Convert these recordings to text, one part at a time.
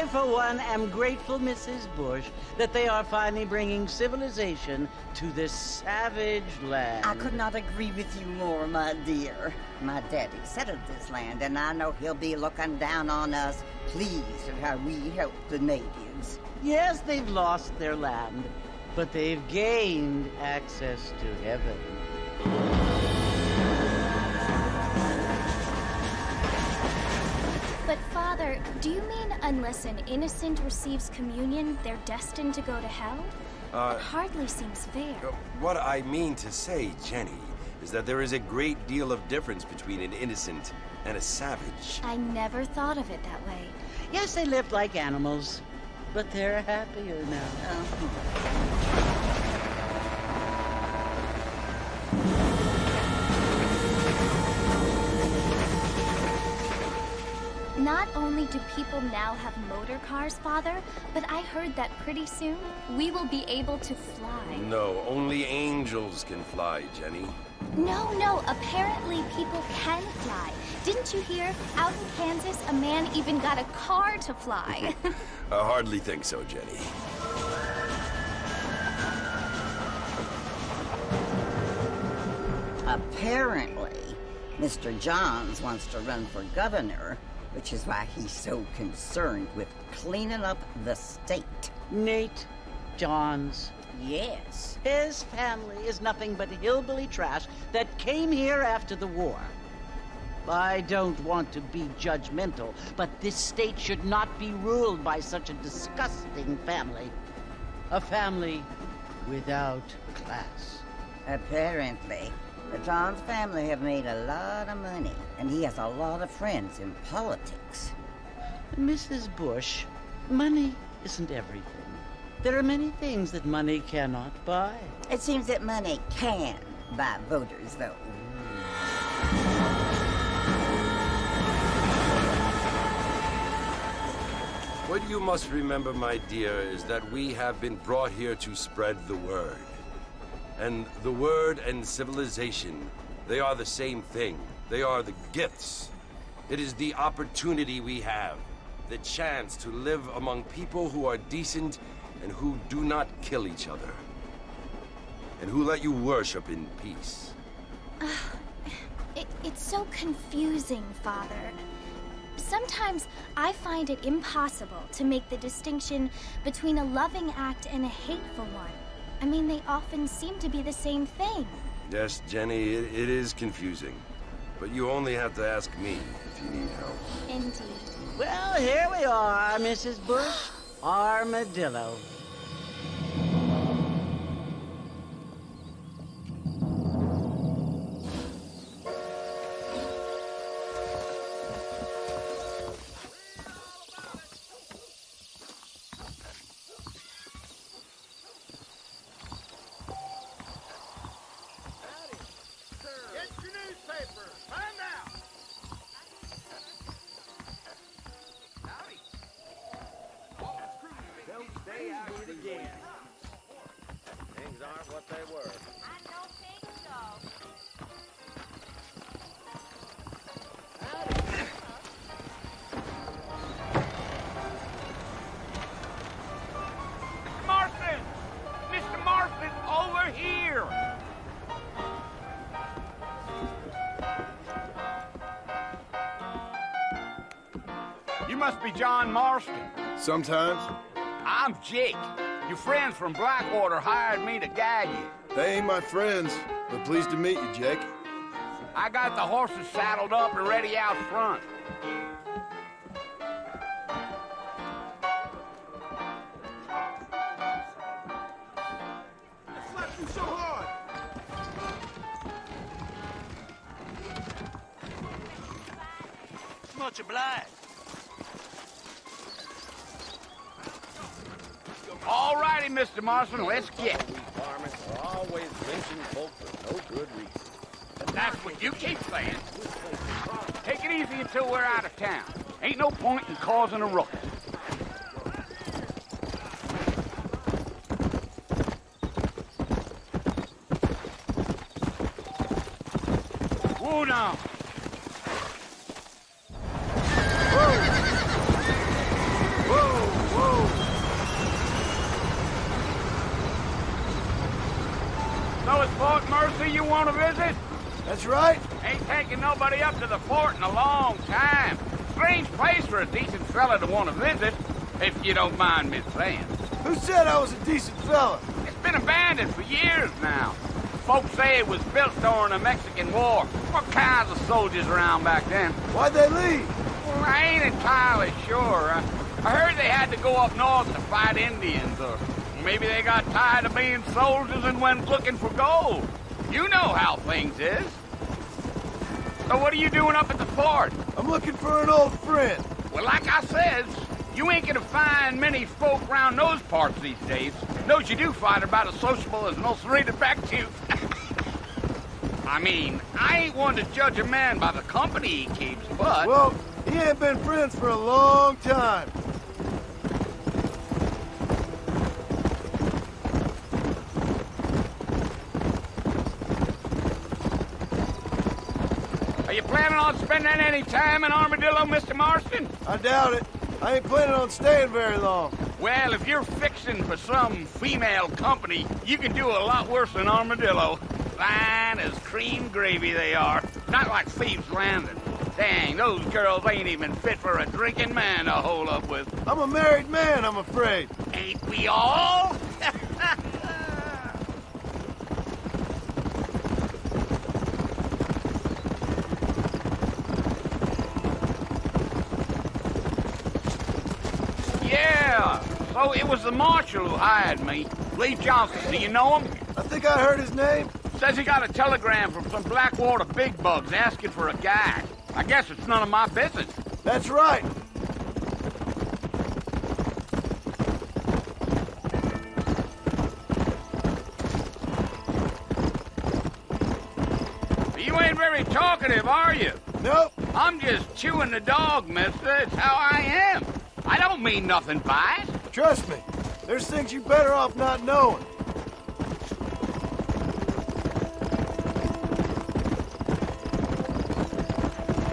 for one, am grateful, Mrs. Bush, that they are finally bringing civilization to this savage land. I could not agree with you more, my dear. My daddy settled this land, and I know he'll be looking down on us, pleased at how we help the natives. Yes, they've lost their land, but they've gained access to heaven. But Father, do you mean unless an innocent receives communion, they're destined to go to hell? It hardly seems fair. What I mean to say, Jenny, is that there is a great deal of difference between an innocent and a savage. I never thought of it that way. Yes, they lived like animals, but they're happier now. Not only do people now have motor cars, Father, but I heard that pretty soon we will be able to fly. No, only angels can fly, Jenny. No, apparently people can fly. Didn't you hear? Out in Kansas, a man even got a car to fly. I hardly think so, Jenny. Apparently, Mr. Johns wants to run for governor, which is why he's so concerned with cleaning up the state. Nate Johns. Yes. His family is nothing but hillbilly trash that came here after the war. I don't want to be judgmental, but this state should not be ruled by such a disgusting family. A family without class. Apparently. The Johns family have made a lot of money, and he has a lot of friends in politics. Mrs. Bush, money isn't everything. There are many things that money cannot buy. It seems that money can buy voters, though. What you must remember, my dear, is that we have been brought here to spread the word. And the word and civilization, they are the same thing. They are the gifts. It is the opportunity we have, the chance to live among people who are decent and who do not kill each other. And who let you worship in peace. It's so confusing, Father. Sometimes I find it impossible to make the distinction between a loving act and a hateful one. I mean, they often seem to be the same thing. Yes, Jenny, it is confusing. But you only have to ask me if you need help. Indeed. Well, here we are, Mrs. Bush. Armadillo. Things aren't what they were. I don't think so. Marston! Mr. Marston, over here! You must be John Marston. Sometimes. I'm Jake. Your friends from Blackwater hired me to guide you. They ain't my friends, but pleased to meet you, Jake. I got the horses saddled up and ready out front. Slapped you so hard! Much obliged. All righty, Mr. Marston, let's get. We farmers are always lynching folks for no good reason. That's what you keep saying. Take it easy until we're out of town. Ain't no point in causing a ruckus. Whoa now. Whoa! Mercy you want to visit? That's right. Ain't taking nobody up to the fort in a long time. Strange place for a decent fella to want to visit, if you don't mind me saying. Who said I was a decent fella? It's been abandoned for years now. Folks say it was built during the Mexican War. What kinds of soldiers around back then? Why'd they leave? Well, I ain't entirely sure. I heard they had to go up north to fight Indians, or maybe they got tired of being soldiers and went looking for gold. You know how things is. So what are you doing up at the fort? I'm looking for an old friend. Well, like I said, you ain't gonna find many folk around those parts these days. Those you do find are about as sociable as no serrated back tooth. I mean, I ain't one to judge a man by the company he keeps, but... Well, he ain't been friends for a long time. Are you planning on spending any time in Armadillo, Mr. Marston? I doubt it. I ain't planning on staying very long. Well, if you're fixing for some female company, you can do a lot worse than Armadillo. Fine as cream gravy they are. Not like Thieves' Landing. Dang, those girls ain't even fit for a drinking man to hole up with. I'm a married man, I'm afraid. Ain't we all? Yeah, so it was the marshal who hired me. Lee Johnson, do you know him? I think I heard his name. Says he got a telegram from some Blackwater big bugs asking for a guy. I guess it's none of my business. That's right. You ain't very talkative, are you? Nope. I'm just chewing the dog, mister. It's how I am. I don't mean nothing by it. Trust me. There's things you're better off not knowing.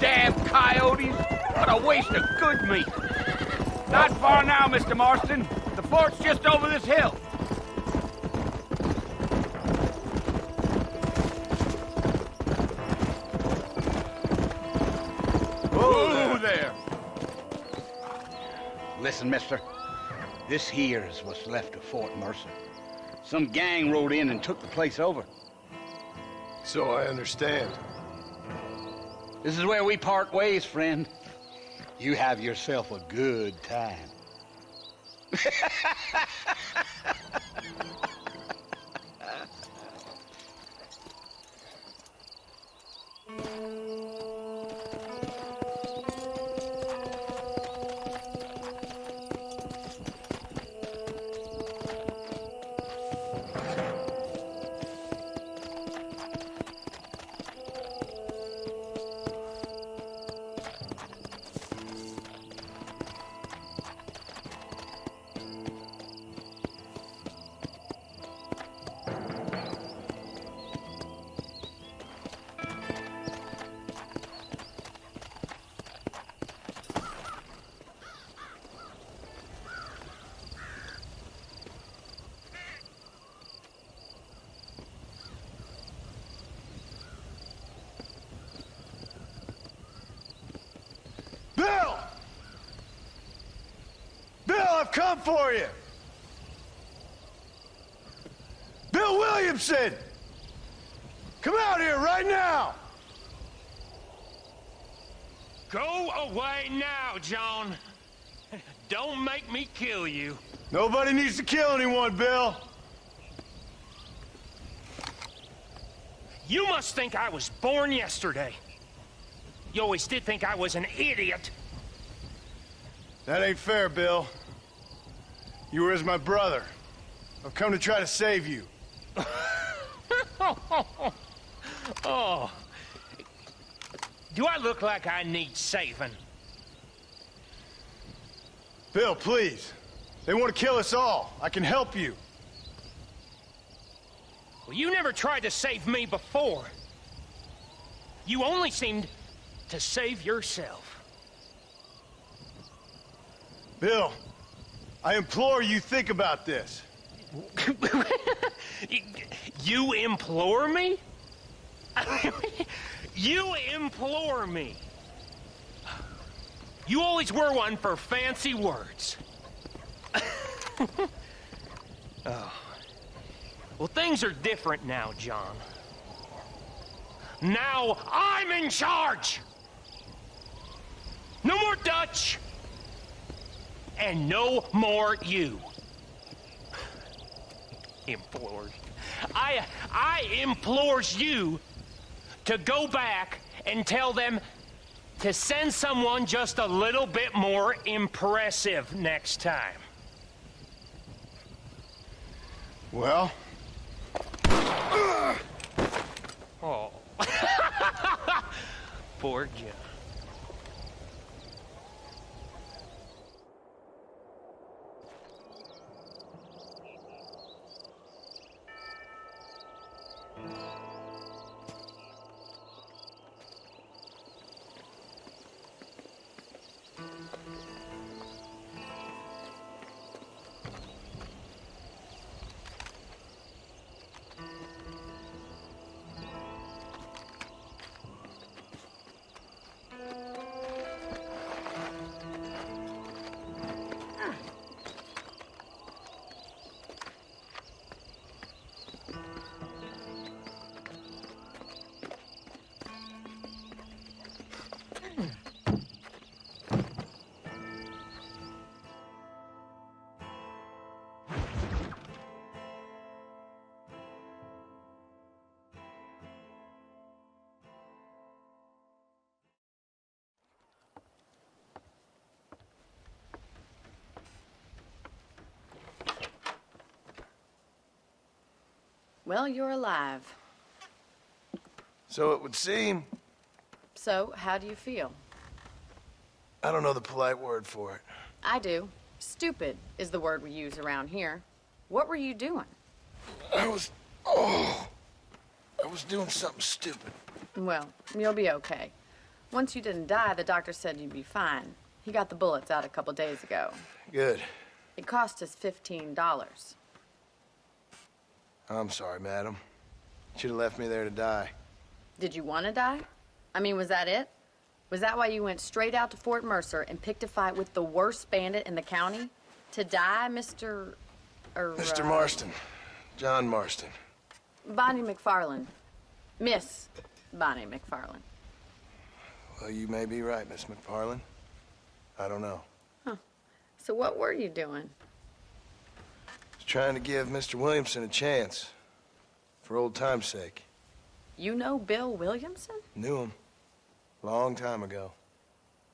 Damn coyotes. What a waste of good meat. Not far now, Mr. Marston. The fort's just over this hill. Whoa there. Listen, mister. This here is what's left of Fort Mercer. Some gang rode in and took the place over. So I understand. This is where we part ways, friend. You have yourself a good time. Bill! Bill, I've come for you! Bill Williamson! Come out here right now! Go away now, John. Don't make me kill you. Nobody needs to kill anyone, Bill. You must think I was born yesterday. You always did think I was an idiot. That ain't fair, Bill. You were as my brother. I've come to try to save you. Oh. Do I look like I need saving? Bill, please. They want to kill us all. I can help you. Well, you never tried to save me before. You only seemed to save yourself. Bill, I implore you think about this. You implore me? You implore me. You always were one for fancy words. Oh. Well, things are different now, John. Now I'm in charge! No more Dutch! And no more you. Implores. I implores you to go back and tell them to send someone just a little bit more impressive next time. Well? Oh. Poor John. Well, you're alive. So it would seem. So, how do you feel? I don't know the polite word for it. I do. Stupid is the word we use around here. What were you doing? I was doing something stupid. Well, you'll be okay. Once you didn't die, the doctor said you'd be fine. He got the bullets out a couple days ago. Good. It cost us $15. I'm sorry, madam. Should have left me there to die. Did you want to die? I mean, was that it? Was that why you went straight out to Fort Mercer and picked a fight with the worst bandit in the county? To die, Mr. Mr. Marston. John Marston. Bonnie McFarland. Miss Bonnie McFarland. Well, you may be right, Miss McFarland. I don't know. Huh. So what were you doing? Trying to give Mr. Williamson a chance. For old time's sake. You know Bill Williamson? Knew him. Long time ago.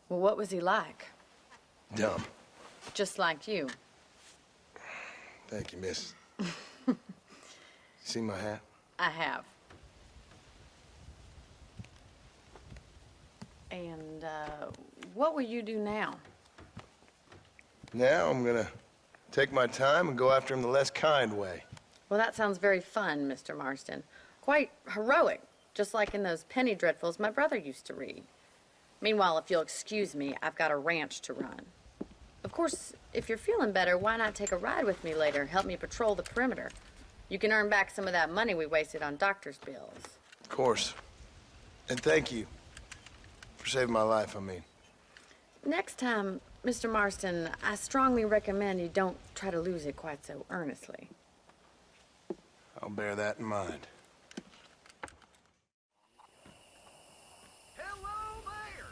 Well, what was he like? Dumb. Just like you. Thank you, miss. See my hat? I have. And, what will you do now? Now I'm gonna take my time and go after him the less kind way. Well, that sounds very fun, Mr. Marston. Quite heroic, just like in those penny dreadfuls my brother used to read. Meanwhile, if you'll excuse me, I've got a ranch to run. Of course, if you're feeling better, why not take a ride with me later? Help me patrol the perimeter. You can earn back some of that money we wasted on doctor's bills. Of course. And thank you for saving my life, I mean. Next time, Mr. Marston, I strongly recommend you don't try to lose it quite so earnestly. I'll bear that in mind. Hello there!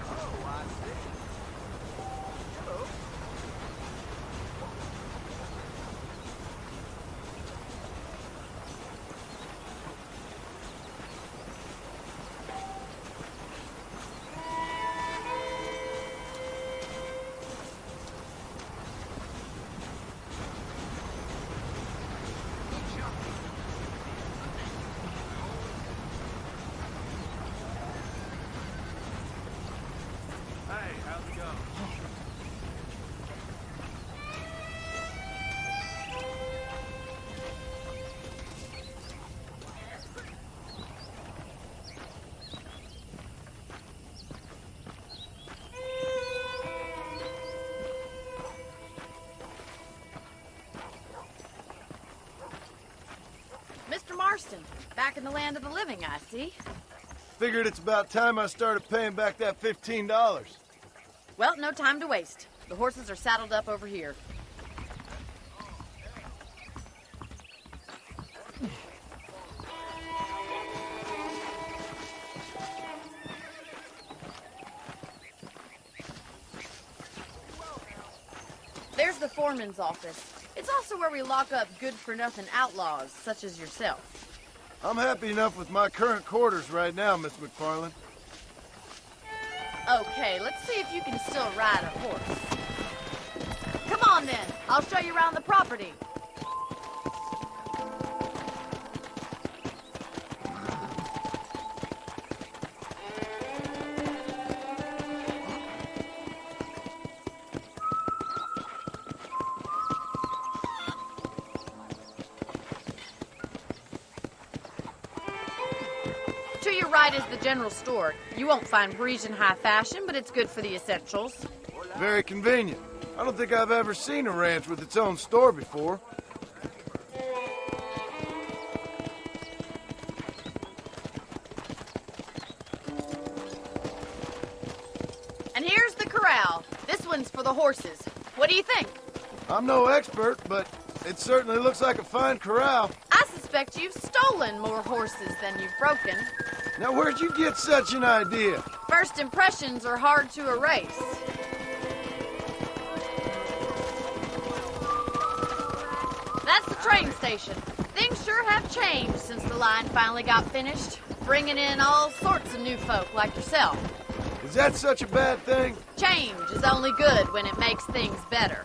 Oh, I see. Hello. Back in the land of the living, I see. Figured it's about time I started paying back that $15. Well, no time to waste. The horses are saddled up over here. There's the foreman's office. It's also where we lock up good-for-nothing outlaws, such as yourself. I'm happy enough with my current quarters right now, Miss McFarland. Okay, let's see if you can still ride a horse. Come on then, I'll show you around the property. To your right is the general store. You won't find Parisian high fashion, but it's good for the essentials. Very convenient. I don't think I've ever seen a ranch with its own store before. And here's the corral. This one's for the horses. What do you think? I'm no expert, but it certainly looks like a fine corral. I suspect you've stolen more horses than you've broken. Now, where'd you get such an idea? First impressions are hard to erase. That's the train station. Things sure have changed since the line finally got finished, bringing in all sorts of new folk like yourself. Is that such a bad thing? Change is only good when it makes things better.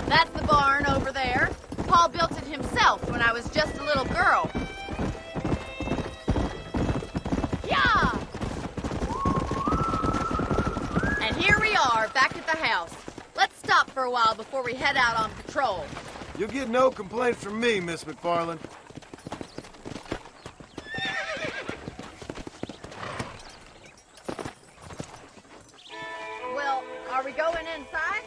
That's the barn over there. Paul built it himself when I was just a little girl. Yeah! And here we are, back at the house. Let's stop for a while before we head out on patrol. You'll get no complaints from me, Miss McFarland. Well, are we going inside?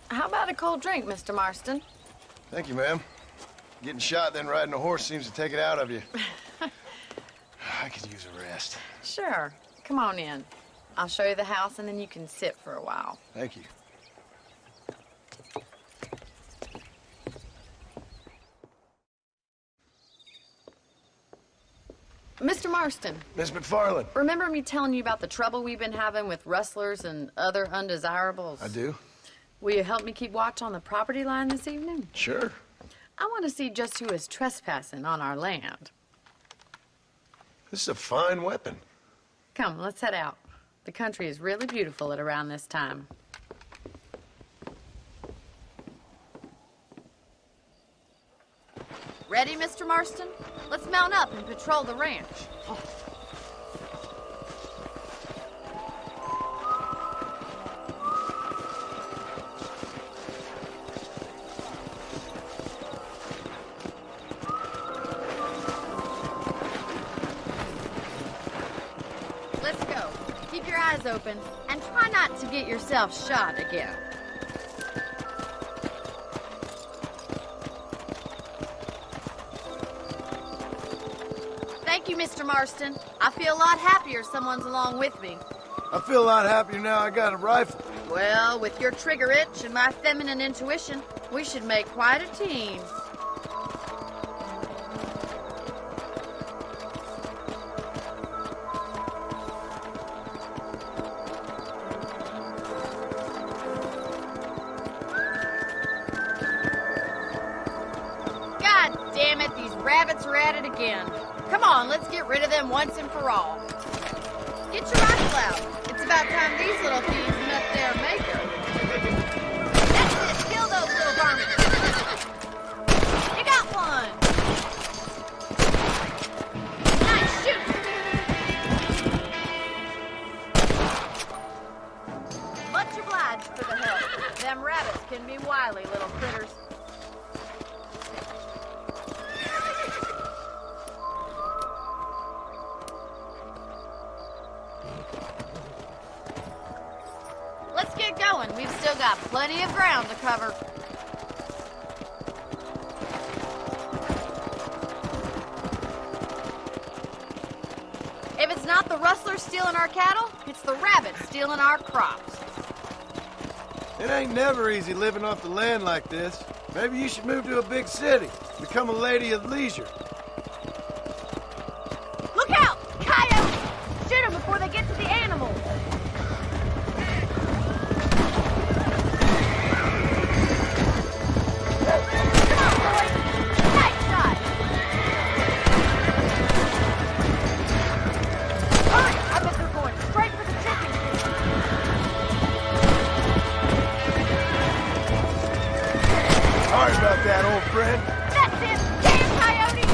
How about a cold drink, Mr. Marston? Thank you, ma'am. Getting shot, then riding a horse seems to take it out of you. I could use a rest. Sure. Come on in. I'll show you the house, and then you can sit for a while. Thank you. Mr. Marston. Miss McFarland. Remember me telling you about the trouble we've been having with rustlers and other undesirables? I do. Will you help me keep watch on the property line this evening? Sure. I want to see just who is trespassing on our land. This is a fine weapon. Come, let's head out. The country is really beautiful at around this time. Ready, Mr. Marston? Let's mount up and patrol the ranch. Let's go. Keep your eyes open and try not to get yourself shot again. Thank you, Mr. Marston. I feel a lot happier someone's along with me. I feel a lot happier now I got a rifle. Well, with your trigger itch and my feminine intuition, we should make quite a team. God damn it, these rabbits are at it again. Come on, let's get rid of them once and for all. Get your rifle out. It's about time these little thieves met their maker. That's it. Kill those little varmints. You got one. got plenty of ground to cover. If it's not the rustlers stealing our cattle, it's the rabbits stealing our crops. It ain't never easy living off the land like this. Maybe you should move to a big city. Become a lady of leisure. Look out! Coyotes! Shoot them before they get to the animals. Come on, boys! Nice shot! Hurry! I bet they're going straight for the chicken coop. Sorry about that, old friend. That's it! Damn coyotes!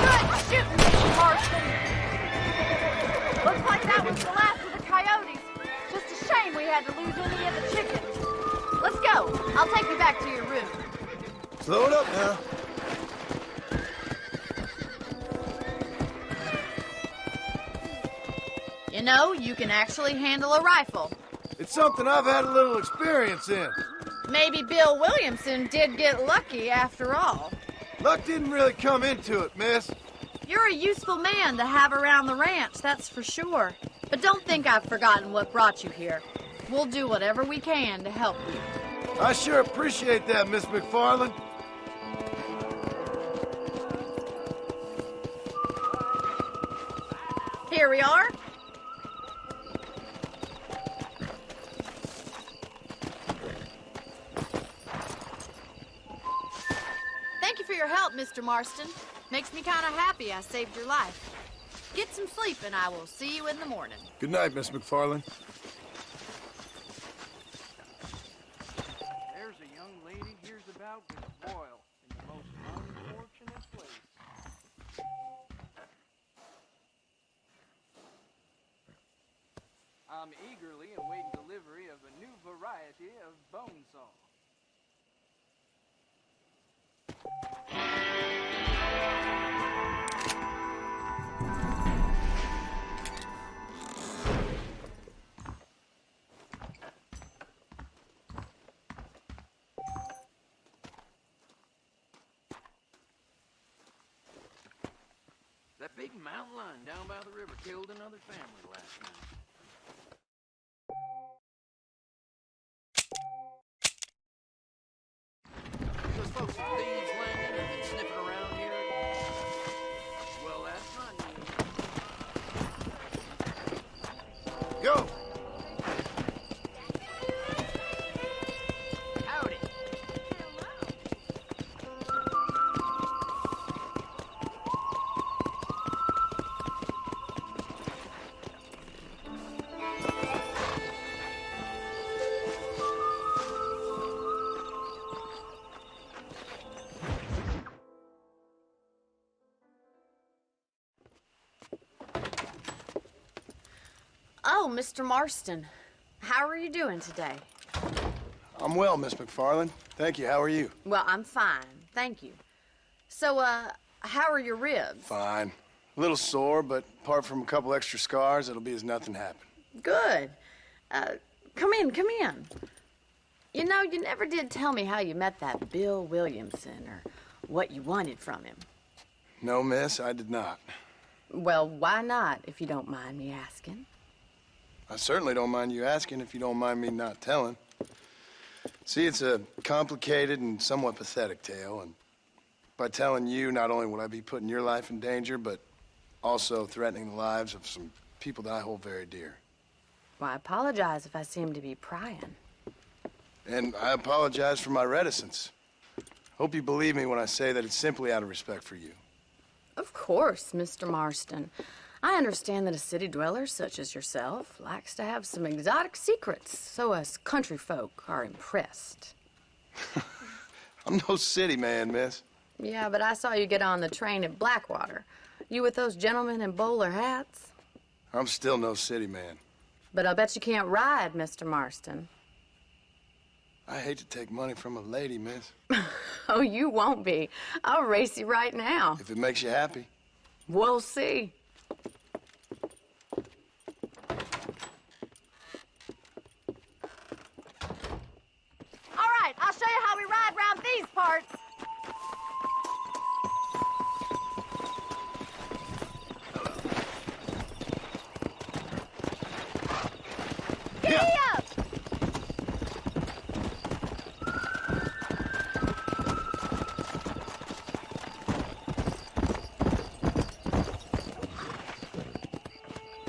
Good shooting, Mr. Marston. Looks like that was the last of the coyotes. Just a shame we had to lose any of the chickens. Let's go. I'll take you back to your room. Slow it up now. You know, you can actually handle a rifle. It's something I've had a little experience in. Maybe Bill Williamson did get lucky after all. Luck didn't really come into it, miss. You're a useful man to have around the ranch, that's for sure. But don't think I've forgotten what brought you here. We'll do whatever we can to help you. I sure appreciate that, Miss McFarland. Here we are. Thank you for your help, Mr. Marston. Makes me kind of happy I saved your life. Get some sleep and I will see you in the morning. Good night, Miss McFarland. There's a young lady hears about with royal in the most unfortunate place. I'm eagerly awaiting delivery of a new variety of bone saw. That big mountain lion down by the river killed another family last night. Those folks at Thieves Landing have been sniffing around here. Well, that's not news. Go! Howdy. Oh, Mr. Marston. How are you doing today? I'm well, Miss McFarland. Thank you. How are you? Well, I'm fine. Thank you. So, how are your ribs? Fine. A little sore, but apart from a couple extra scars, it'll be as nothing happened. Good. Come in, come in. You know, you never did tell me how you met that Bill Williamson or what you wanted from him. No, miss, I did not. Well, why not, if you don't mind me asking? I certainly don't mind you asking if you don't mind me not telling. See, it's a complicated and somewhat pathetic tale, and by telling you, not only would I be putting your life in danger, but also threatening the lives of some people that I hold very dear. Well, I apologize if I seem to be prying. And I apologize for my reticence. Hope you believe me when I say that it's simply out of respect for you. Of course, Mr. Marston. I understand that a city dweller such as yourself likes to have some exotic secrets, so us country folk are impressed. I'm no city man, miss. Yeah, but I saw you get on the train at Blackwater. You with those gentlemen in bowler hats? I'm still no city man. But I'll bet you can't ride, Mr. Marston. I hate to take money from a lady, miss. Oh, you won't be. I'll race you right now. If it makes you happy. We'll see. parts. Giddy up!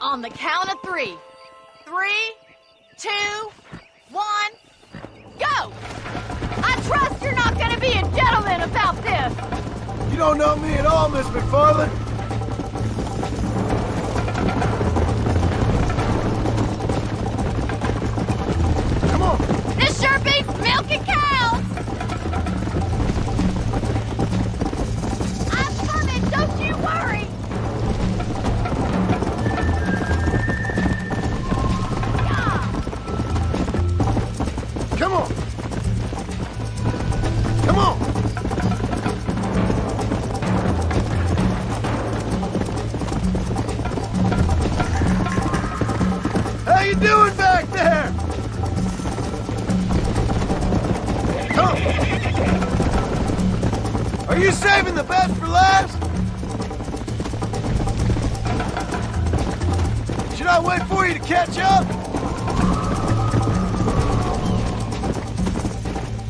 On the count of 3. 3, 2, 1, go! I trust you're not gonna be a gentleman about this! You don't know me at all, Miss McFarland. Come on! This sure beats milking cows! I'm coming, don't you worry! Come on! Come on! How you doing back there? Come! Are you saving the best for last? Should I wait for you to catch up?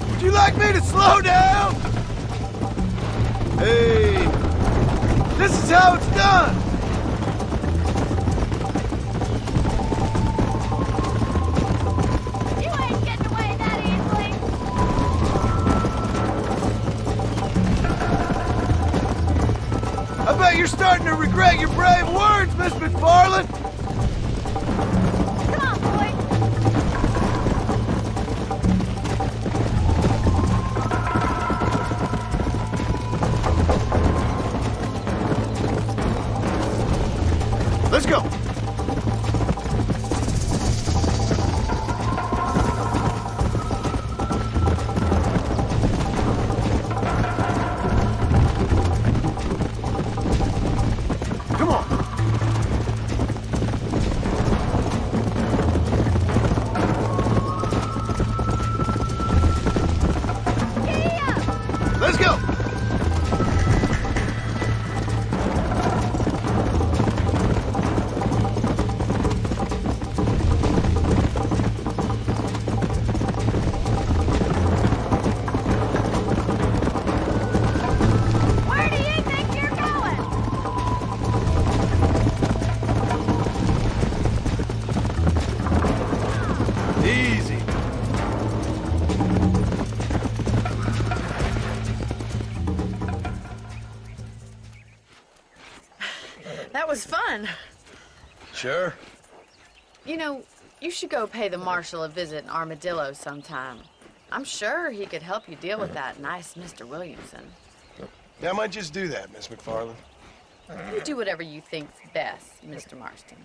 Would you like me to slow down? Hey, this is how it's done. You ain't getting away that easily! I bet you're starting to regret your brave words, Miss McFarland. Come on, boy! Let's go. Come on. Giddy up! Let's go. Where do you think you're going? Easy. That was fun. Sure. You know, you should go pay the marshal a visit in Armadillo sometime. I'm sure he could help you deal with that nice Mr. Williamson. Yeah, I might just do that, Miss McFarland. You do whatever you think's best, Mr. Marston.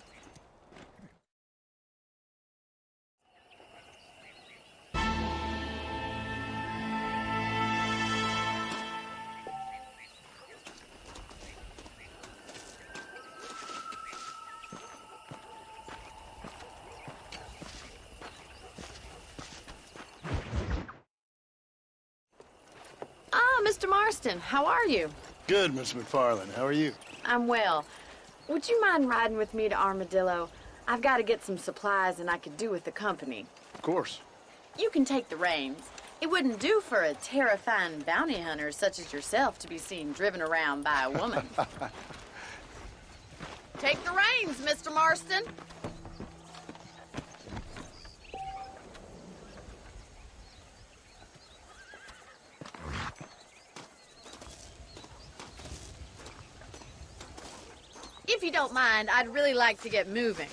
Ah, Mr. Marston, how are you? Good, Miss McFarland. How are you? I'm well. Would you mind riding with me to Armadillo? I've got to get some supplies and I could do with the company. Of course. You can take the reins. It wouldn't do for a terrifying bounty hunter such as yourself to be seen driven around by a woman. Take the reins, Mr. Marston. If you don't mind, I'd really like to get moving.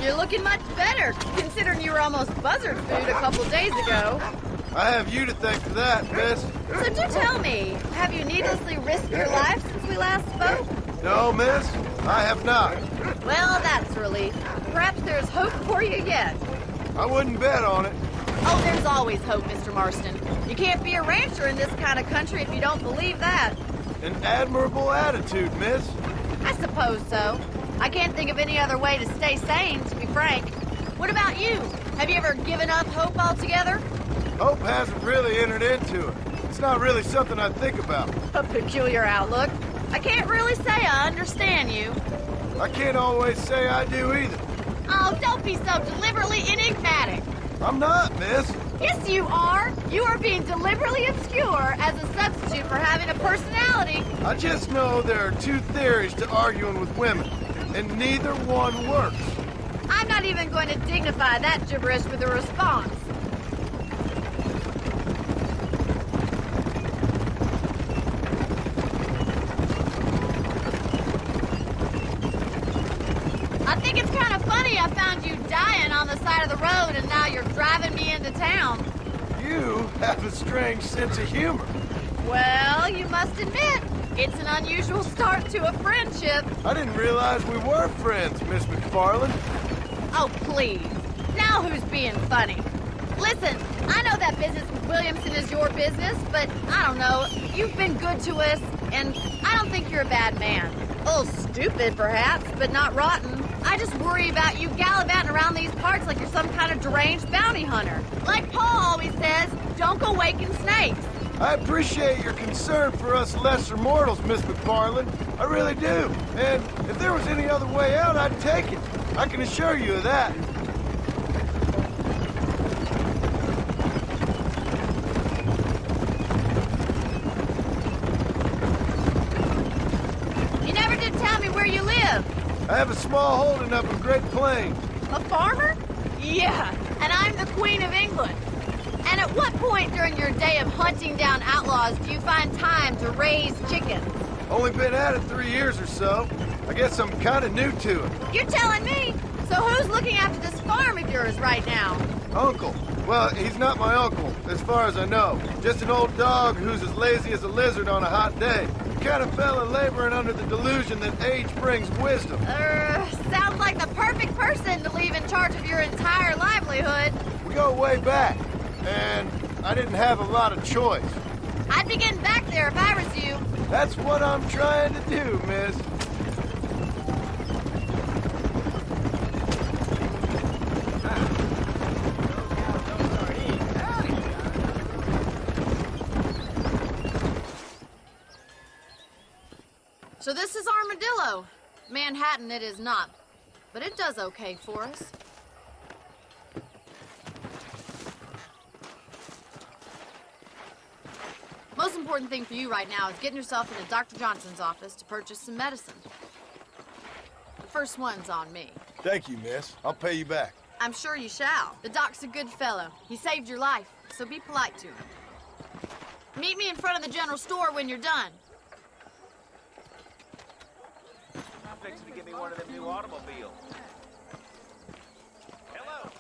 You're looking much better, considering you were almost buzzard food a couple days ago. I have you to thank for that, miss. So do tell me, have you needlessly risked your life since we last spoke? No, miss, I have not. Well, that's a relief. Perhaps there's hope for you yet. I wouldn't bet on it. Oh, there's always hope, Mr. Marston. You can't be a rancher in this kind of country if you don't believe that. An admirable attitude, miss. I suppose so. I can't think of any other way to stay sane, to be frank. What about you? Have you ever given up hope altogether? Hope hasn't really entered into it. It's not really something I think about. A peculiar outlook. I can't really say I understand you. I can't always say I do either. Oh, don't be so deliberately enigmatic. I'm not, miss. Yes, you are. You are being deliberately obscure as a substitute for having a personality. I just know there are two theories to arguing with women, and neither one works. I'm not even going to dignify that gibberish with a response. I think it's kind of funny I found you dying on the side of the road and now you're driving me into town. You have a strange sense of humor. Well, you must admit, it's an unusual start to a friendship. I didn't realize we were friends, Miss McFarland. Oh, please. Now who's being funny? Listen, I know that business with Williamson is your business, but I don't know. You've been good to us, and I don't think you're a bad man. A little stupid, perhaps, but not rotten. I just worry about you gallivanting around these parts like you're some kind of deranged bounty hunter. Like Paul always says, don't go waking snakes. I appreciate your concern for us lesser mortals, Miss McFarland. I really do. And if there was any other way out, I'd take it. I can assure you of that. You never did tell me where you live. I have a small holding up in Great Plains. A farmer? Yeah, and I'm the Queen of England. And at what point during your day of hunting down outlaws do you find time to raise chickens? Only been at it 3 years or so. I guess I'm kind of new to it. You're telling me? So who's looking after this farm of yours right now? Uncle. Well, he's not my uncle, as far as I know. Just an old dog who's as lazy as a lizard on a hot day. The kind of fella laboring under the delusion that age brings wisdom. Sounds like the perfect person to leave in charge of your entire livelihood. We go way back, and I didn't have a lot of choice. I'd be getting back there if I was you. That's what I'm trying to do, miss. So this is Armadillo. Manhattan it is not, but it does okay for us. Most important thing for you right now is getting yourself into Dr. Johnson's office to purchase some medicine. The first one's on me. Thank you, miss. I'll pay you back. I'm sure you shall. The doc's a good fellow. He saved your life, so be polite to him. Meet me in front of the general store when you're done. I'm fixing to get me one of them new automobiles. Hello.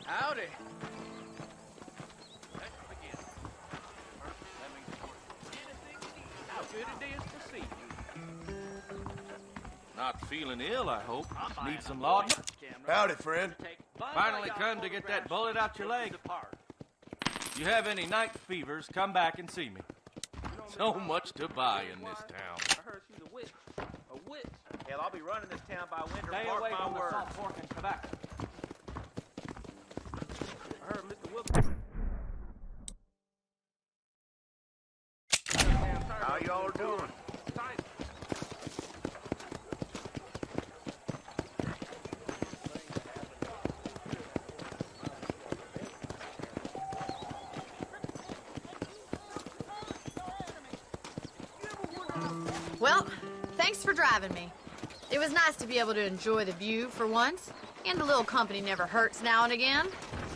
Howdy. Let's begin. First, let me anything you need. How good it is to see you. Not feeling ill, I hope. Need some laudanum? Howdy, friend. Finally come to get that bullet out your leg. You have any night fevers, come back and see me. So much to buy in this town. I heard she's a witch. A witch? Hell, I'll be running this town by winter. Stay Mark away my from the words. salt pork and tobacco. I heard Mr. Wilson. How y'all doing? Well, thanks for driving me. It was nice to be able to enjoy the view for once, and a little company never hurts now and again.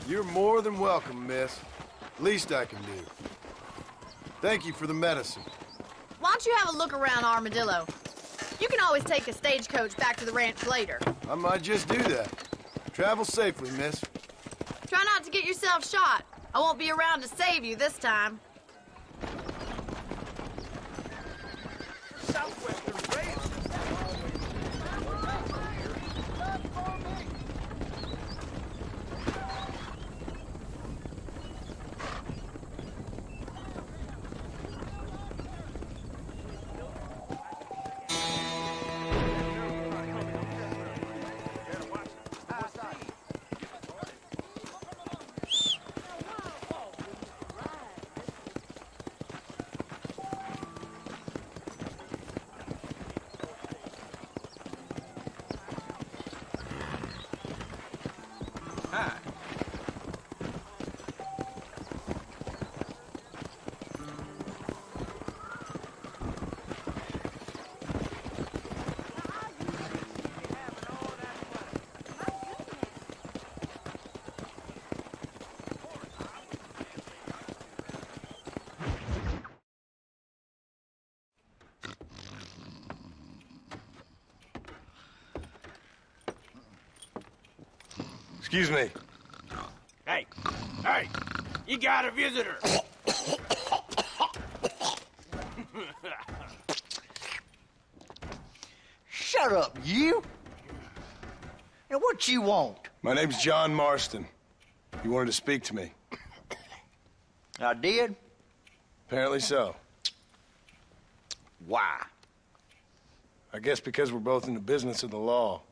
You're more than welcome, miss. Least I can do. Thank you for the medicine. Why don't you have a look around Armadillo? You can always take a stagecoach back to the ranch later. I might just do that. Travel safely, miss. Try not to get yourself shot. I won't be around to save you this time. Excuse me. Hey, hey, you got a visitor. Shut up, you! And what you want? My name's John Marston. You wanted to speak to me. I did? Apparently so. Why? I guess because we're both in the business of the law.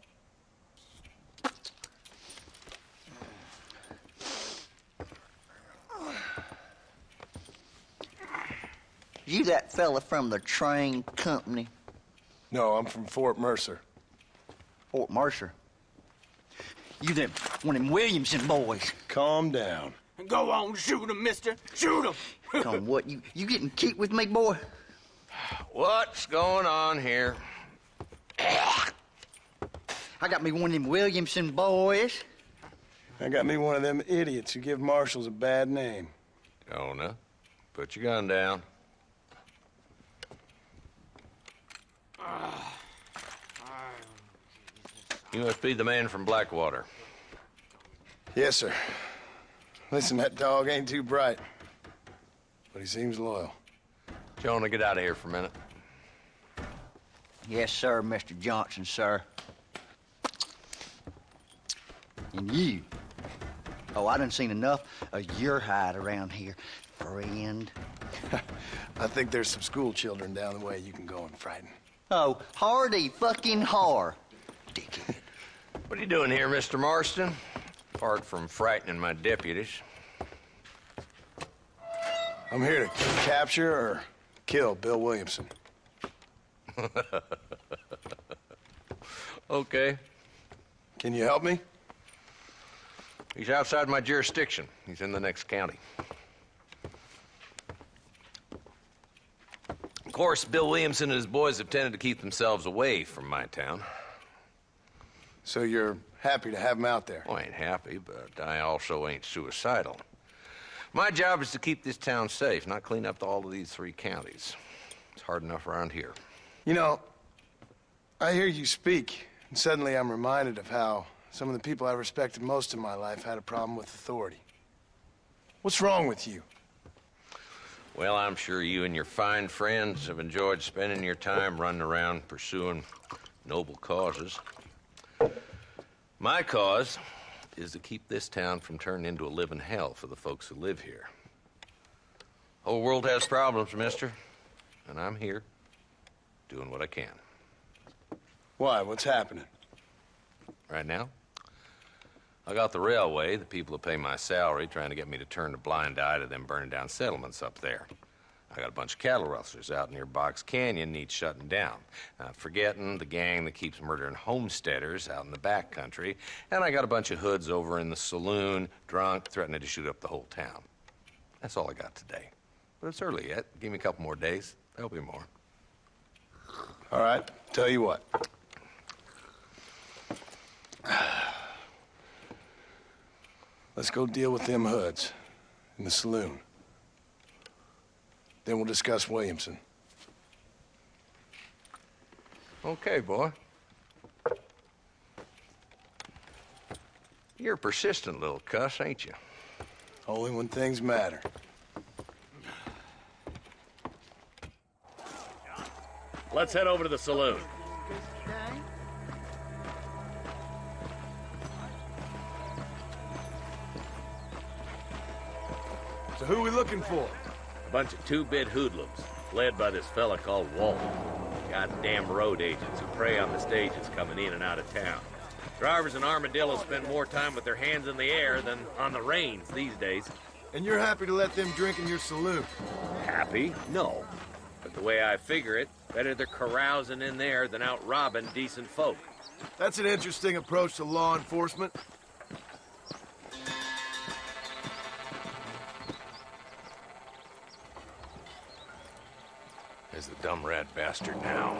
You that fella from the train company? No, I'm from Fort Mercer. Fort Mercer? You them one of them Williamson boys. Calm down. Go on, shoot him, mister. Shoot him. Come, what, you getting kicked with me, boy? What's going on here? I got me one of them Williamson boys. I got me one of them idiots who give marshals a bad name. Jonah, put your gun down. You must be the man from Blackwater. Yes, sir. Listen, that dog ain't too bright, but he seems loyal. Jonah, get out of here for a minute. Yes, sir, Mr. Johnson, sir. And you. Oh, I done seen enough of your hide around here, friend. I think there's some school children down the way you can go and frighten. Oh, hardy fucking har. Dickhead. What are you doing here, Mr. Marston? Apart from frightening my deputies. I'm here to capture or kill Bill Williamson. Okay. Can you help me? He's outside my jurisdiction. He's in the next county. Of course, Bill Williamson and his boys have tended to keep themselves away from my town. So you're happy to have him out there? Well, I ain't happy, but I also ain't suicidal. My job is to keep this town safe, not clean up all of these 3 counties. It's hard enough around here. You know, I hear you speak, and suddenly I'm reminded of how some of the people I respected most in my life had a problem with authority. What's wrong with you? Well, I'm sure you and your fine friends have enjoyed spending your time running around pursuing noble causes. My cause is to keep this town from turning into a living hell for the folks who live here. Whole world has problems, mister, and I'm here doing what I can. Why? What's happening? Right now, I got the railway, the people who pay my salary, trying to get me to turn a blind eye to them burning down settlements up there. I got a bunch of cattle rustlers out near Box Canyon needs shutting down. Not forgetting the gang that keeps murdering homesteaders out in the back country. And I got a bunch of hoods over in the saloon, drunk, threatening to shoot up the whole town. That's all I got today. But it's early yet. Give me a couple more days. There'll be more. All right, tell you what. Let's go deal with them hoods in the saloon. Then we'll discuss Williamson. Okay, boy. You're a persistent little cuss, ain't you? Only when things matter. Let's head over to the saloon. So who are we looking for? A bunch of 2-bit hoodlums, led by this fella called Walton. Goddamn road agents who prey on the stages coming in and out of town. Drivers and armadillos spend more time with their hands in the air than on the reins these days. And you're happy to let them drink in your saloon? Happy? No. But the way I figure it, better they're carousing in there than out robbing decent folk. That's an interesting approach to law enforcement. There's the dumb rat bastard now.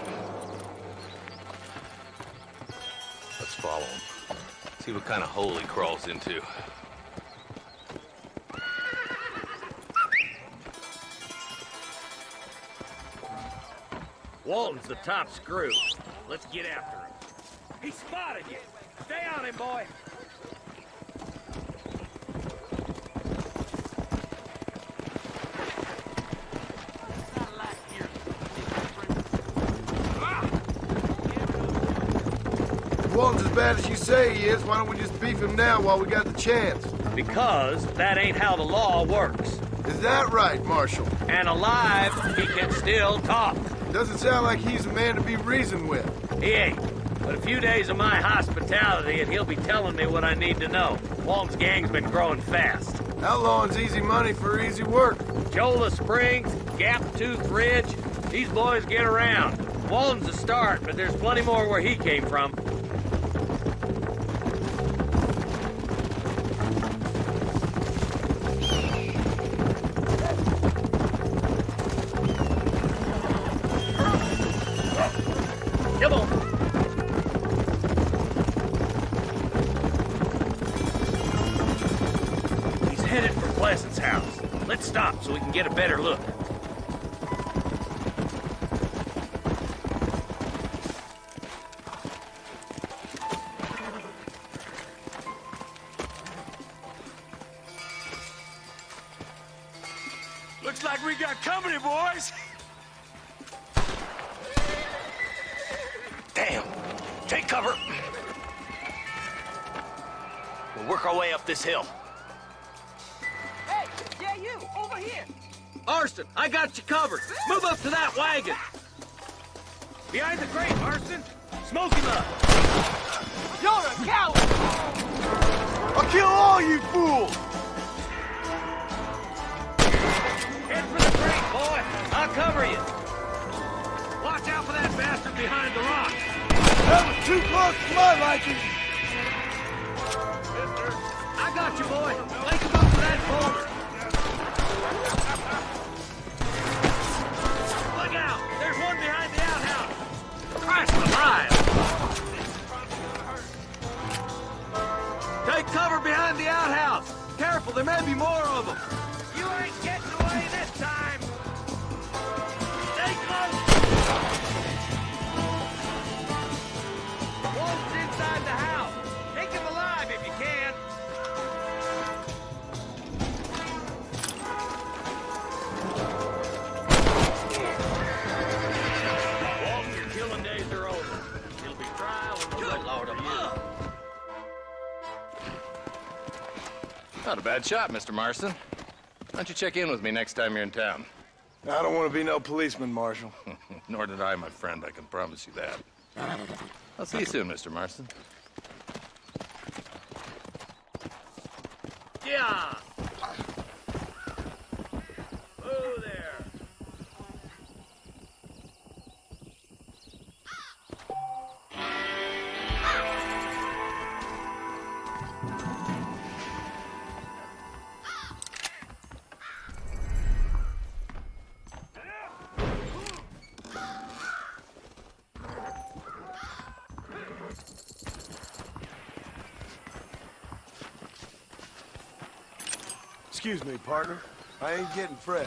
Let's follow him. See what kind of hole he crawls into. Walton's the top screw. Let's get after him. He spotted you. Stay on him, boy. Walton's as bad as you say he is, why don't we just beef him now while we got the chance? Because that ain't how the law works. Is that right, Marshal? And alive, he can still talk. Doesn't sound like he's a man to be reasoned with. He ain't. But a few days of my hospitality and he'll be telling me what I need to know. Walton's gang's been growing fast. Outlawing's easy money for easy work. Jola Springs, Gap Tooth Ridge, these boys get around. Walton's a start, but there's plenty more where he came from. Come on. He's headed for Pleasant's house. Let's stop so we can get a better look. Looks like we got company, boys. Damn. Take cover. We'll work our way up this hill. Hey, yeah, you, over here. Marston, I got you covered. Move up to that wagon. Behind the crate, Marston. Smoke him up. You're a coward. I'll kill all you fools! Head for the crate, boy. I'll cover you. Watch out for that bastard behind the rock. That was too close for my liking! I got you, boy. Link him up to that boulder. Look out! There's one behind the outhouse. Christ alive! Take cover behind the outhouse. Careful, there may be more of them. You ain't getting away this time. Stay close. Wolf's inside the house. Take him alive if you can. Walton's killing days are over. He'll be trial when the Lord of you. Not a bad shot, Mr. Marston. Why don't you check in with me next time you're in town? I don't want to be no policeman, Marshal. Nor did I, my friend. I can promise you that. I'll see you soon, Mr. Marston. Yeah. Oh, there. Excuse me, partner. I ain't getting fresh.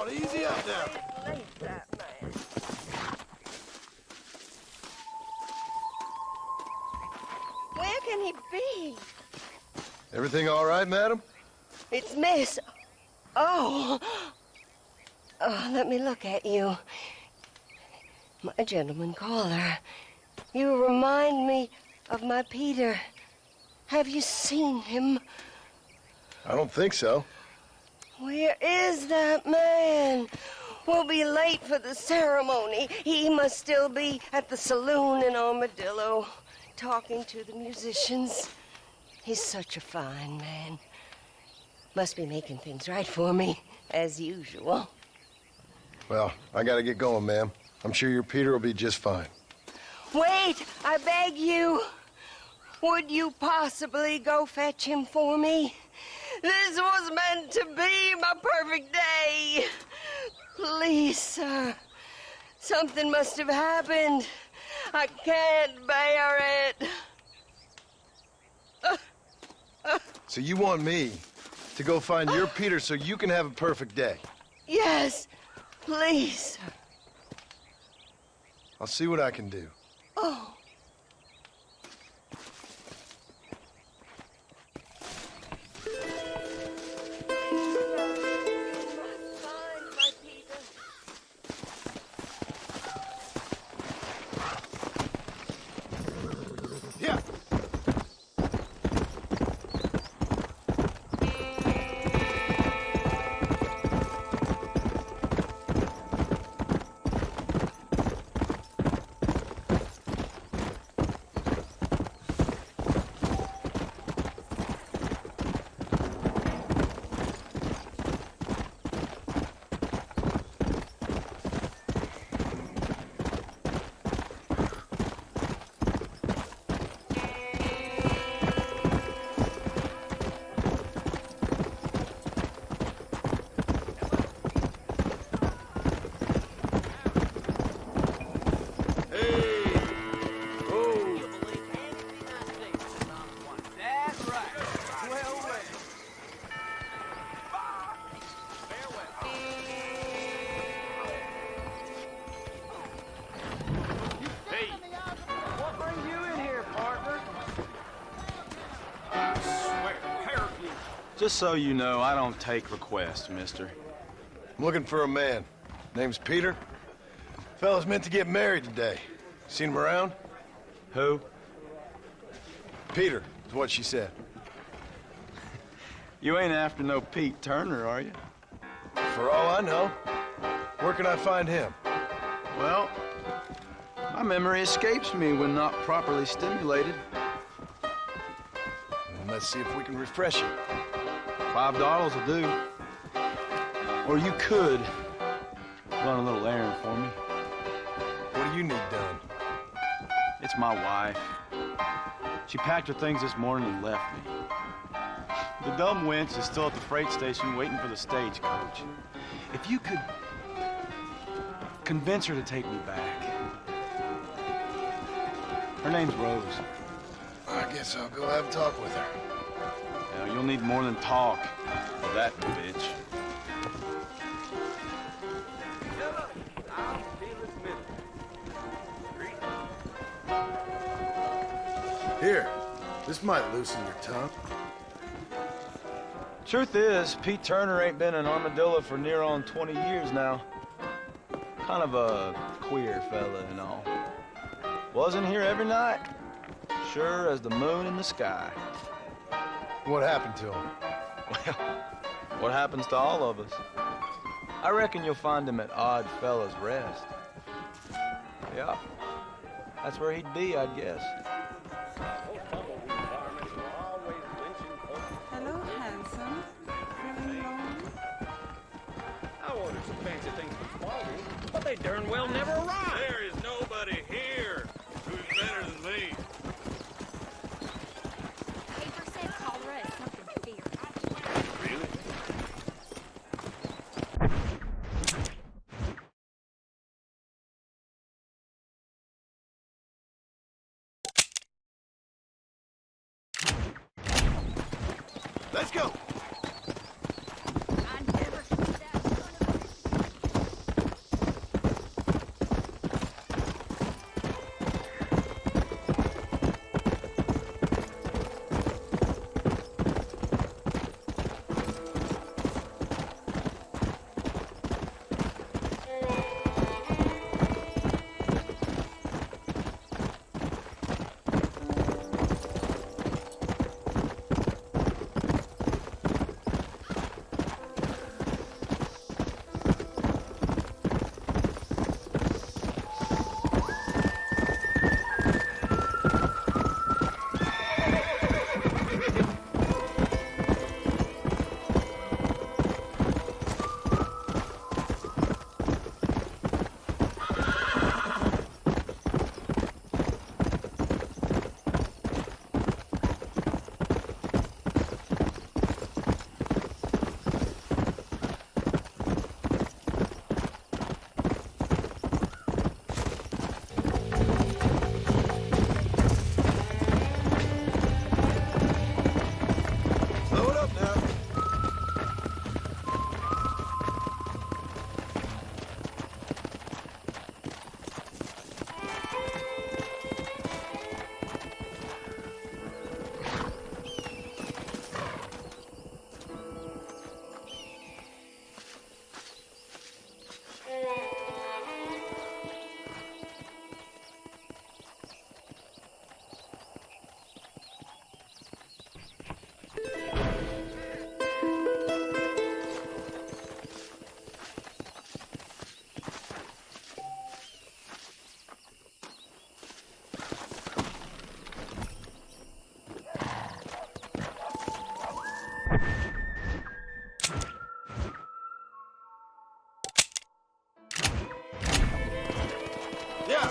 on, easy up now. Where can he be? Everything all right, madam? It's Miss. Oh. Oh, let me look at you. My gentleman caller. You remind me of my Peter. Have you seen him? I don't think so. Where is that man? We'll be late for the ceremony. He must still be at the saloon in Armadillo, talking to the musicians. He's such a fine man. Must be making things right for me, as usual. Well, I gotta get going, ma'am. I'm sure your Peter will be just fine. Wait, I beg you. Would you possibly go fetch him for me? This was meant to be my perfect day. Please, sir. Something must have happened. I can't bear it. So you want me to go find your Peter so you can have a perfect day? Yes, please, sir. I'll see what I can do. Oh. Just so you know, I don't take requests, mister. I'm looking for a man. Name's Peter. Fella's meant to get married today. Seen him around? Who? Peter, is what she said. You ain't after no Pete Turner, are you? For all I know. Where can I find him? Well, my memory escapes me when not properly stimulated. Let's see if we can refresh it. $5 will do. Or you could run a little errand for me. What do you need done? It's my wife. She packed her things this morning and left me. The dumb wench is still at the freight station waiting for the stagecoach. If you could convince her to take me back. Her name's Rose. I guess I'll go have a talk with her. Now, you'll need more than talk for that bitch. Here, this might loosen your tongue. Truth is, Pete Turner ain't been in Armadillo for near on 20 years now. Kind of a queer fella and all. Wasn't here every night. Sure as the moon in the sky. What happened to him? Well, what happens to all of us? I reckon you'll find him at Odd Fella's Rest. Yeah, that's where he'd be, I'd guess. Hello, handsome. Feeling lonely? I ordered some fancy things from Smallville, but they darn well never arrived. There is nobody here who's better than me. Let's go! Yeah.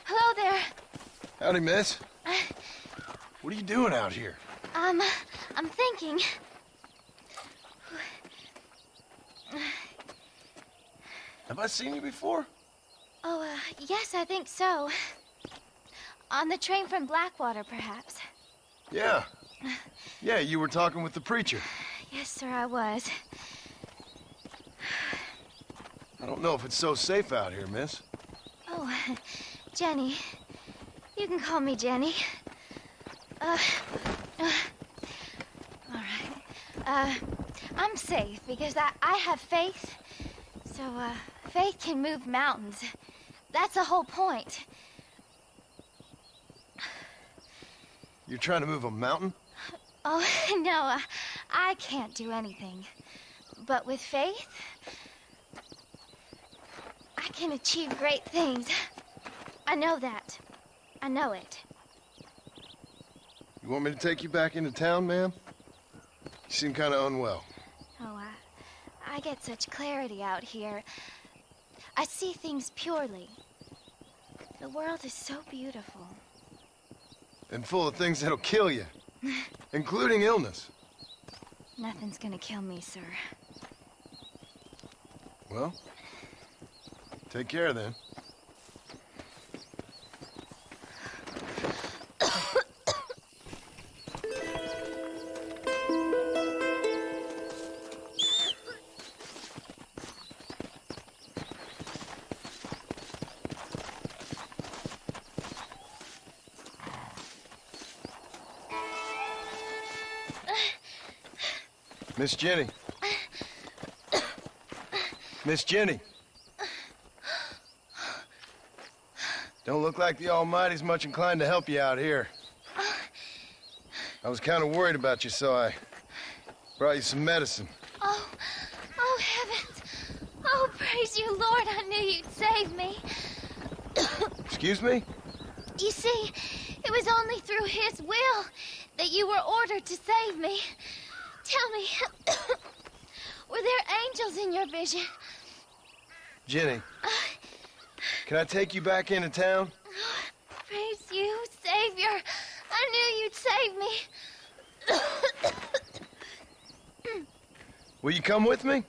Hello there. Howdy, miss. What are you doing out here? I'm thinking. Have I seen you before? Oh, yes, I think so. On the train from Blackwater, perhaps. Yeah. Yeah, you were talking with the preacher. Yes, sir, I was. I don't know if it's so safe out here, miss. Oh, Jenny. You can call me Jenny. All right. I'm safe because I have faith. So, faith can move mountains. That's the whole point. You're trying to move a mountain? Oh, no, I can't do anything. But with faith, I can achieve great things. I know that. I know it. You want me to take you back into town, ma'am? You seem kind of unwell. Oh, I get such clarity out here. I see things purely. The world is so beautiful. And full of things that'll kill you. Including illness. Nothing's gonna kill me, sir. Well, take care then. Miss Jenny. Miss Jenny. Don't look like the Almighty's much inclined to help you out here. I was kind of worried about you, so I brought you some medicine. Oh heavens. Oh, praise you, Lord. I knew you'd save me. Excuse me? You see, it was only through his will that you were ordered to save me. Tell me, were there angels in your vision? Jenny, can I take you back into town? Praise you, Savior. I knew you'd save me. Will you come with me?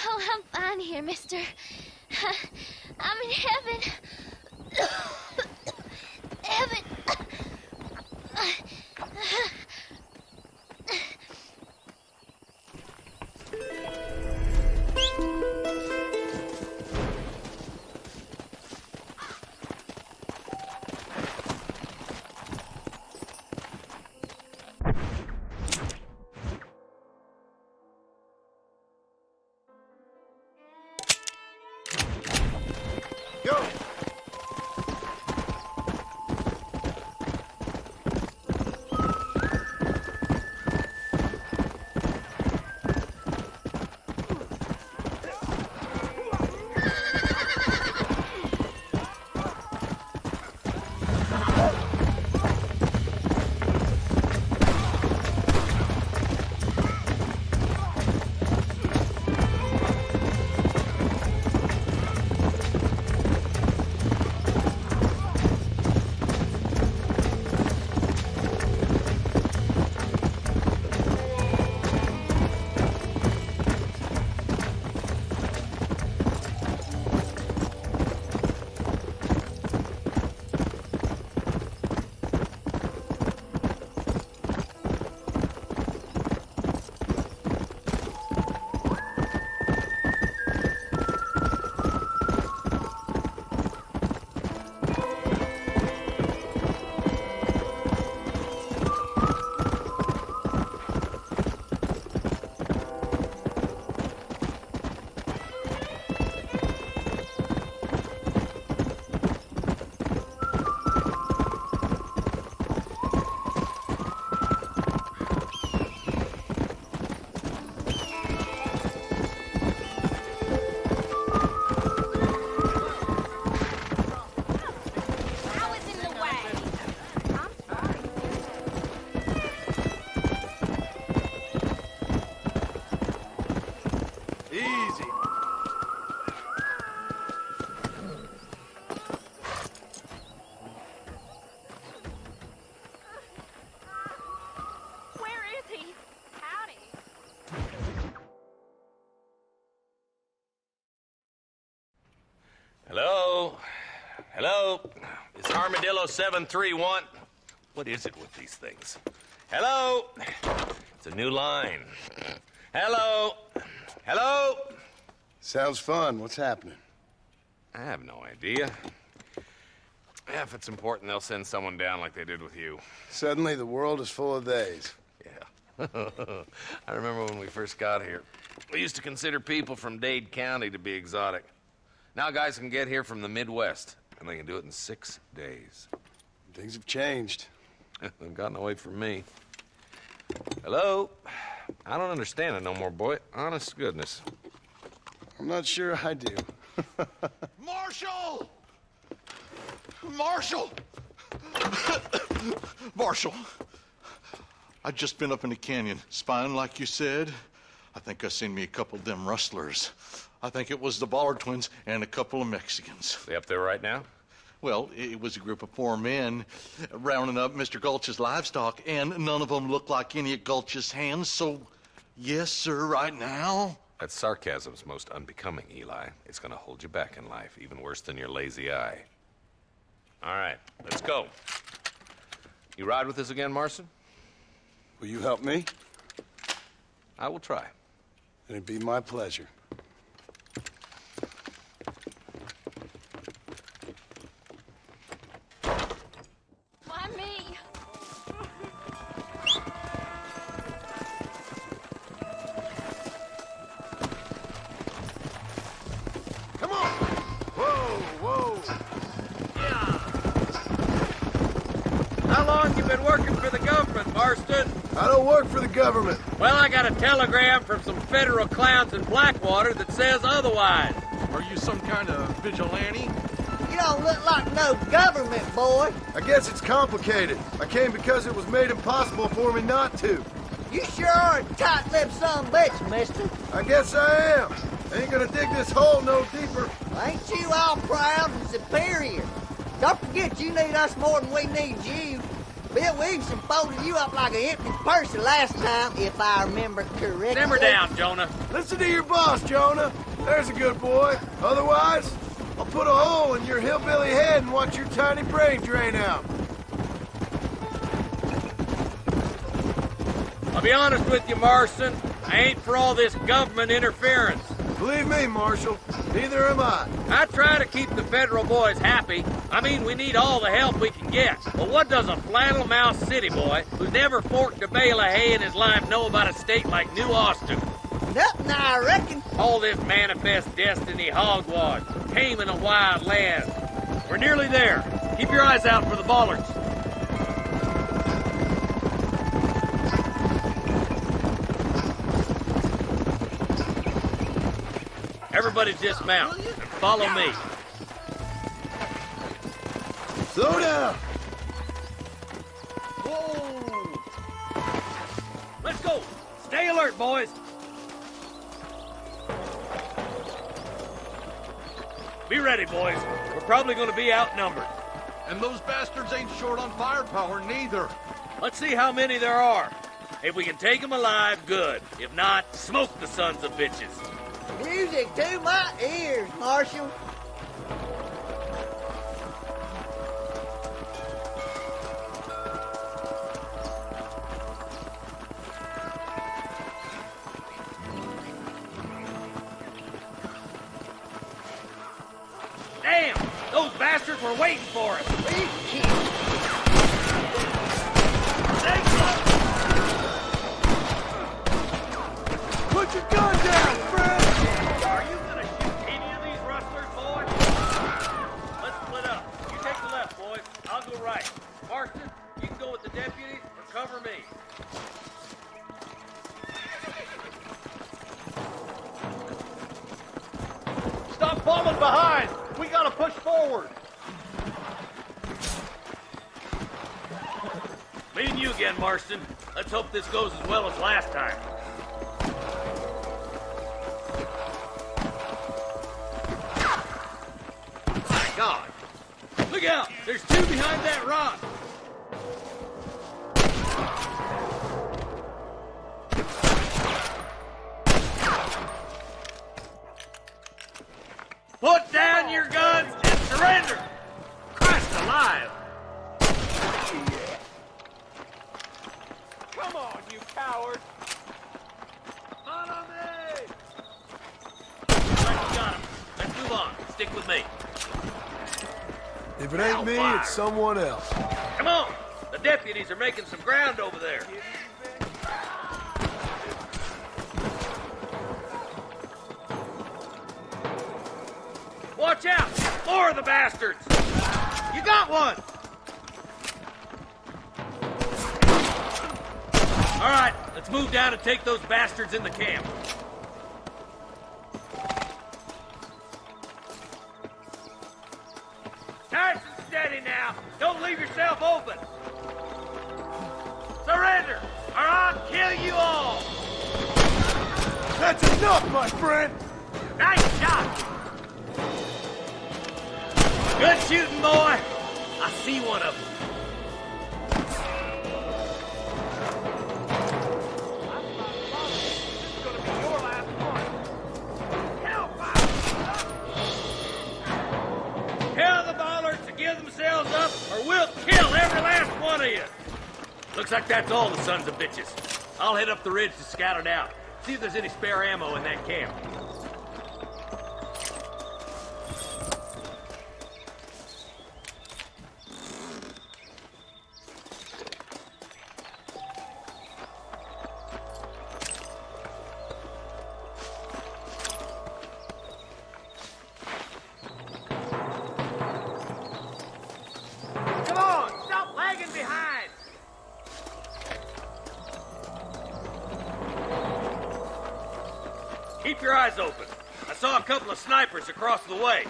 Oh, I'm fine here, mister. I'm in heaven. Heaven. Hello, 731. What is it with these things? Hello? It's a new line. Hello? Hello? Sounds fun. What's happening? I have no idea. Yeah, if it's important, they'll send someone down like they did with you. Suddenly, the world is full of theys. Yeah. I remember when we first got here. We used to consider people from Dade County to be exotic. Now guys can get here from the Midwest, and they can do it in 6 days. Things have changed. They've gotten away from me. Hello? I don't understand it no more, boy. Honest to goodness. I'm not sure I do. Marshal! Marshal! Marshal! I'd just been up in the canyon, spying like you said. I think I seen me a couple of them rustlers. I think it was the Ballard twins and a couple of Mexicans. They up there right now? Well, it was a group of poor men rounding up Mr. Gulch's livestock, and none of them looked like any of Gulch's hands, so yes, sir, right now. That sarcasm's most unbecoming, Eli. It's gonna hold you back in life, even worse than your lazy eye. All right, let's go. You ride with us again, Marston? Will you help me? I will try. It'd be my pleasure. Why me? Come on! Whoa, whoa! How long you been working for the government, Marston? I don't work for the government. Well, I got a telegram from some federal clowns in Blackwater that says otherwise. Are you some kind of vigilante? You don't look like no government, boy. I guess it's complicated. I came because it was made impossible for me not to. You sure are a tight-lipped son of a bitch, mister. I guess I am. I ain't gonna dig this hole no deeper. Ain't you all proud and superior? Don't forget you need us more than we need you. Bill Williamson folded you up like an empty person last time, if I remember correctly. Simmer down, Jonah. Listen to your boss, Jonah. There's a good boy. Otherwise, I'll put a hole in your hillbilly head and watch your tiny brain drain out. I'll be honest with you, Marston. I ain't for all this government interference. Believe me, Marshal, neither am I. I try to keep the federal boys happy. I mean, we need all the help we can get. But what does a flannel-mouthed city boy who's never forked a bale of hay in his life know about a state like New Austin? Nothing, I reckon. All this manifest destiny hogwash, taming a wild land. We're nearly there. Keep your eyes out for the bollards. Everybody dismount and follow me. Slow down. Whoa! Let's go. Stay alert, boys. Be ready, boys. We're probably going to be outnumbered. And those bastards ain't short on firepower, neither. Let's see how many there are. If we can take them alive, good. If not, smoke the sons of bitches. Music to my ears, Marshal. Damn! Those bastards were waiting for us. Put your gun down, friend! Are you gonna shoot any of these rustlers, boys? Let's split up. You take the left, boys. I'll go right. Marston, you can go with the deputies or cover me. Stop falling behind! We gotta push forward! Me and you again, Marston. Let's hope this goes as well as last time. My God! Look out! There's two behind that rock! Put down your guns and surrender! Christ alive! me, it's someone else. Come on! The deputies are making some ground over there. Watch out! More of the bastards! You got one! All right, let's move down and take those bastards in the camp. Nice and steady now. Don't leave yourself open. Surrender, or I'll kill you all. That's enough, my friend! Nice shot. Good shooting, boy. I see one of them. Tell the bollards to give themselves up, or we'll kill every last one of you. Looks like that's all the sons of bitches. I'll head up the ridge to scout it out. See if there's any spare ammo in that camp. Keep your eyes open. I saw a couple of snipers across the way.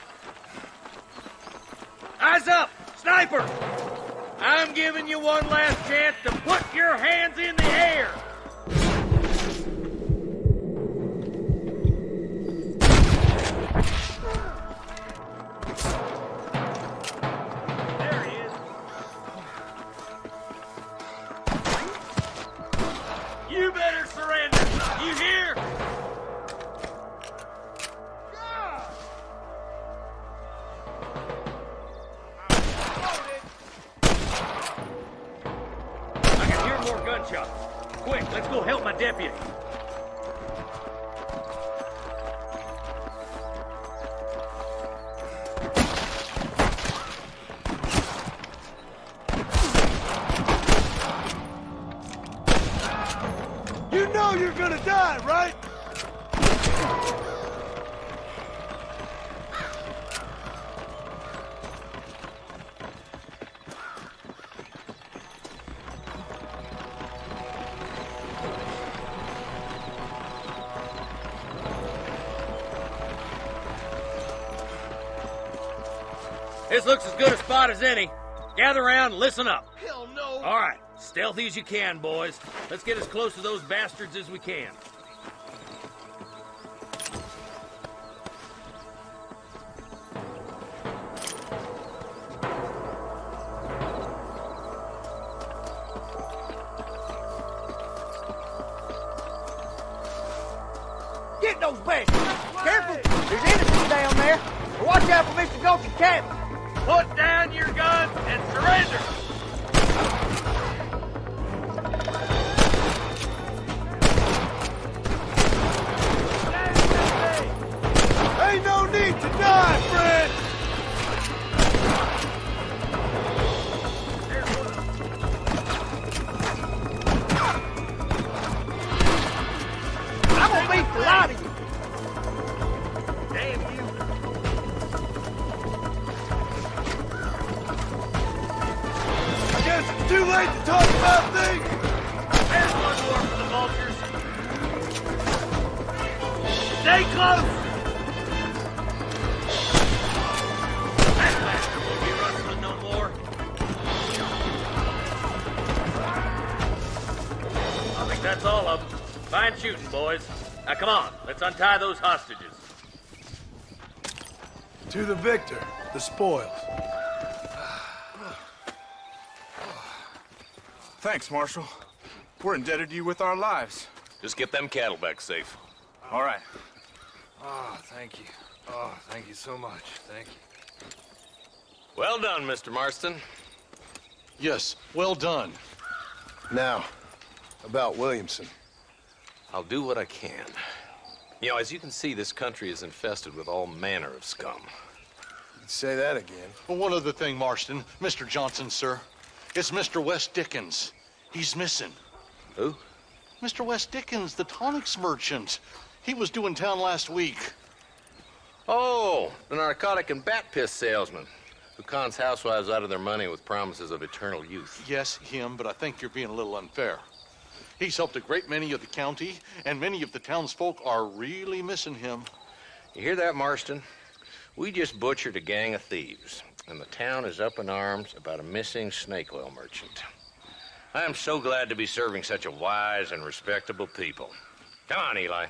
Eyes up! Sniper! I'm giving you one last chance to put your hands in the air! There he is. You better surrender! You hear? Gunshots. Quick, let's go help my deputy. You know you're gonna die, right? This looks as good a spot as any. Gather around and listen up. Hell no! All right, stealthy as you can, boys. Let's get as close to those bastards as we can. Get those bastards! Careful! There's innocents down there! Watch out for Mr. Gulch's cabin! Put down your guns and surrender! Ain't no need to die, friend! I'm gonna beat the lot of you! Damn you! Guess it's too late to talk about things! There's one more for the vultures. Stay close! That bastard won't be rustling no more. I think that's all of them. Fine shooting, boys. Now come on, let's untie those hostages. To the victor, the spoils. Thanks, Marshal. We're indebted to you with our lives. Just get them cattle back safe. All right. Oh, thank you. Oh, thank you so much. Thank you. Well done, Mr. Marston. Yes, well done. Now, about Williamson. I'll do what I can. You know, as you can see, this country is infested with all manner of scum. Say that again. Well, one other thing, Marston. Mr. Johnson, sir. It's Mr. West Dickens. He's missing. Who? Mr. West Dickens, the tonics merchant. He was due in town last week. Oh, the narcotic and bat piss salesman who cons housewives out of their money with promises of eternal youth. Yes, him, but I think you're being a little unfair. He's helped a great many of the county, and many of the townsfolk are really missing him. You hear that, Marston? We just butchered a gang of thieves, and the town is up in arms about a missing snake oil merchant. I am so glad to be serving such a wise and respectable people. Come on, Eli.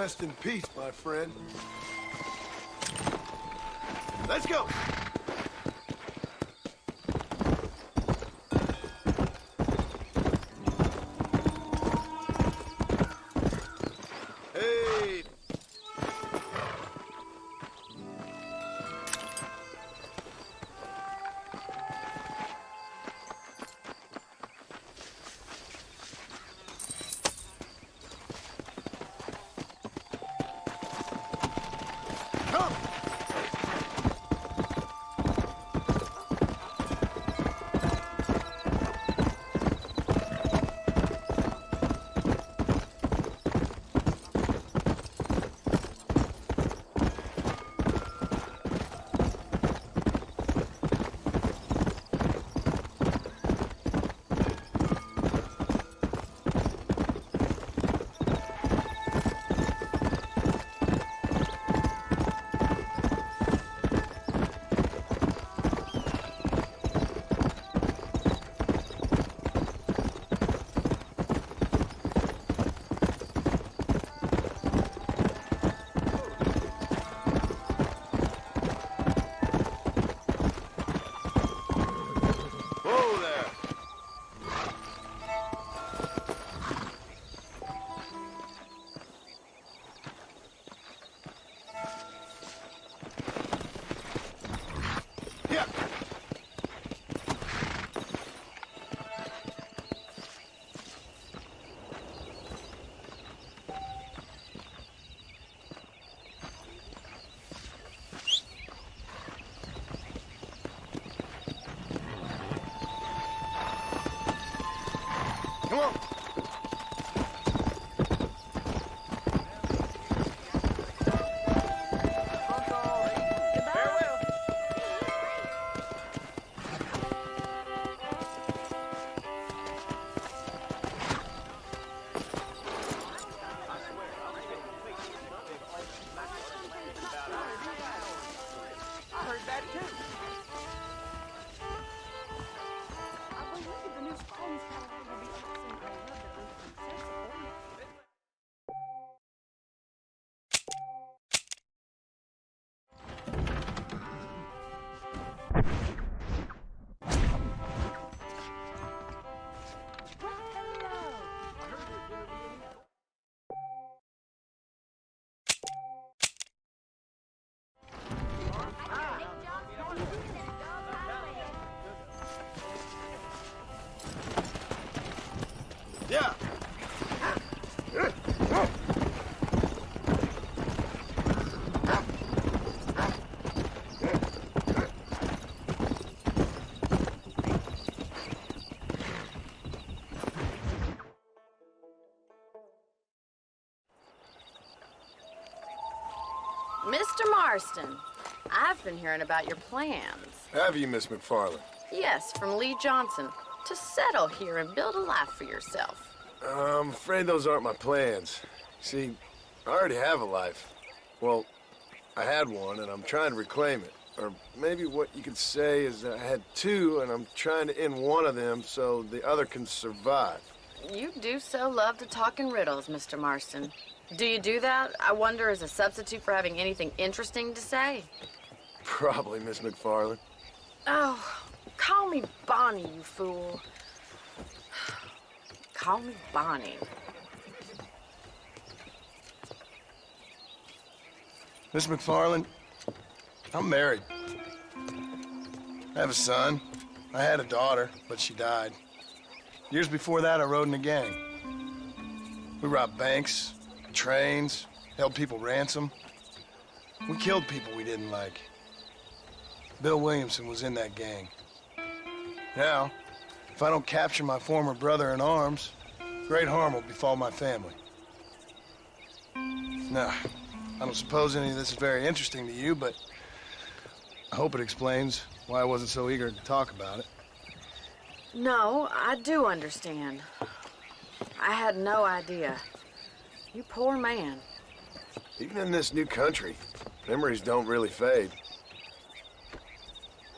Rest in peace, my friend. Let's go! Hey! Mr. Marston, I've been hearing about your plans. Have you, Miss McFarland? Yes, from Lee Johnson, to settle here and build a life for yourself. I'm afraid those aren't my plans. See, I already have a life. Well, I had one, and I'm trying to reclaim it. Or maybe what you could say is that I had two, and I'm trying to end one of them so the other can survive. You do so love to talk in riddles, Mr. Marston. Do you do that, I wonder, as a substitute for having anything interesting to say? Probably, Miss McFarland. Oh, call me Bonnie, you fool. Call me Bonnie. Miss McFarland, I'm married. I have a son. I had a daughter, but she died. Years before that, I rode in a gang. We robbed banks, trains, held people ransom. We killed people we didn't like. Bill Williamson was in that gang. Now, if I don't capture my former brother in arms, great harm will befall my family. Now, I don't suppose any of this is very interesting to you, but I hope it explains why I wasn't so eager to talk about it. No, I do understand. I had no idea. You poor man. Even in this new country, memories don't really fade.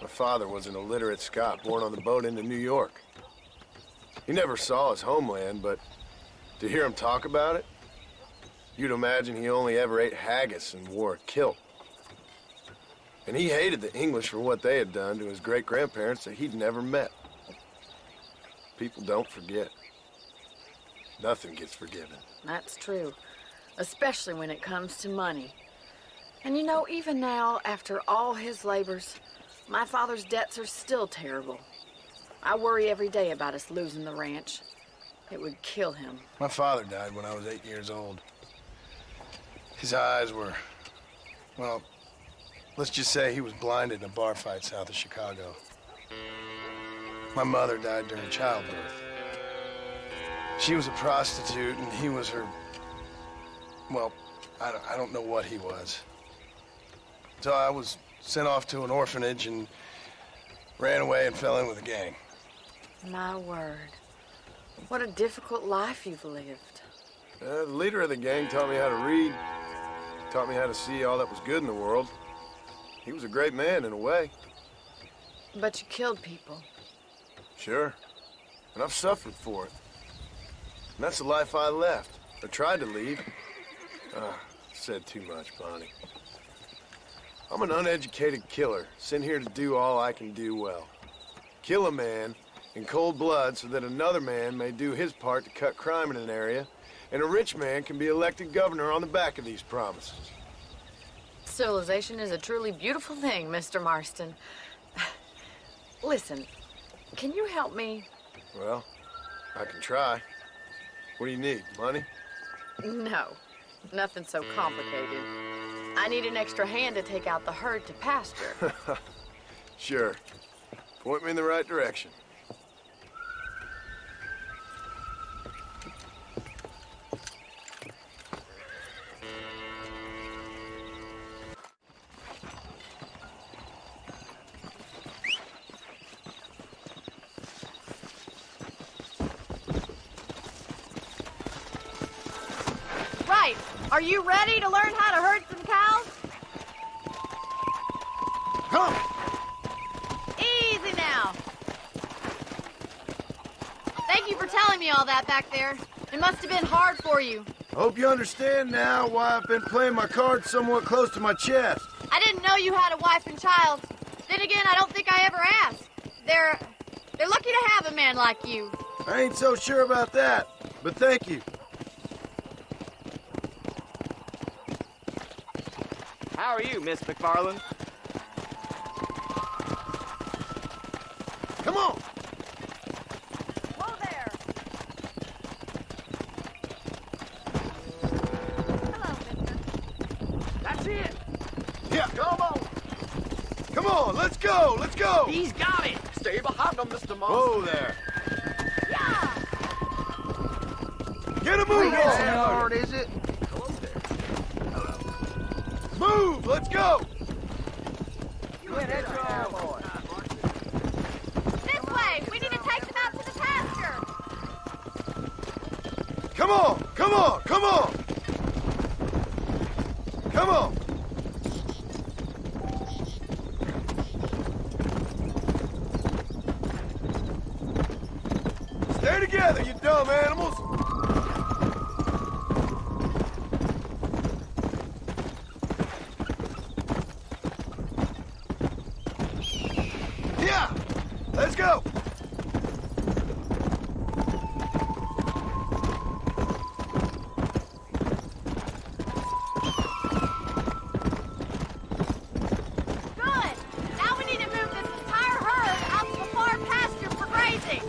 My father was an illiterate Scot born on the boat into New York. He never saw his homeland, but to hear him talk about it, you'd imagine he only ever ate haggis and wore a kilt. And he hated the English for what they had done to his great-grandparents that he'd never met. People don't forget. Nothing gets forgiven. That's true, especially when it comes to money. And you know, even now, after all his labors, my father's debts are still terrible. I worry every day about us losing the ranch. It would kill him. My father died when I was 8 years old. His eyes were, well, let's just say he was blinded in a bar fight south of Chicago. My mother died during childbirth. She was a prostitute, and he was her, well, I don't know what he was. So I was sent off to an orphanage and ran away and fell in with a gang. My word. What a difficult life you've lived. The leader of the gang taught me how to read, taught me how to see all that was good in the world. He was a great man in a way. But you killed people. Sure. And I've suffered for it. And that's the life I left, or tried to leave. Said too much, Bonnie. I'm an uneducated killer, sent here to do all I can do well. Kill a man in cold blood so that another man may do his part to cut crime in an area, and a rich man can be elected governor on the back of these promises. Civilization is a truly beautiful thing, Mr. Marston. Listen, can you help me? Well, I can try. What do you need, money? No, nothing so complicated. I need an extra hand to take out the herd to pasture. Sure. Point me in the right direction. Right. Are you ready to learn how to herd some cows? Come! Easy now. Thank you for telling me all that back there. It must have been hard for you. I hope you understand now why I've been playing my cards somewhat close to my chest. I didn't know you had a wife and child. Then again, I don't think I ever asked. They're lucky to have a man like you. I ain't so sure about that, but thank you. How are you, Miss McFarland? Come on! Whoa there! Hello, mister. That's it! Yeah, come on! Come on, let's go, let's go! He's got it! Stay behind him, Mr. Marston. Whoa there! Yeah! Get a move on! How hard is it? Move! move! Let's go! This way! We need to take them out to the pasture! Come on! Come on! Come on! Come on! Stay together, you dumb animals! Yeah! Let's go! Good! Now we need to move this entire herd out to the far pasture for grazing!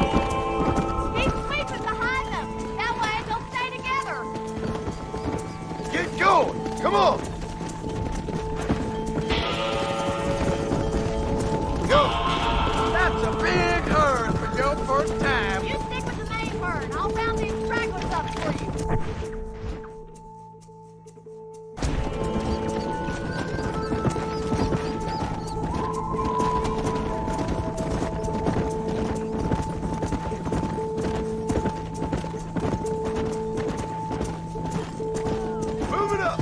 Keep sweeping behind them! That way they'll stay together! Get going! Come on! Go! That's a big herd for your first time. You stick with the main herd. I'll round these stragglers up for you. Move it up!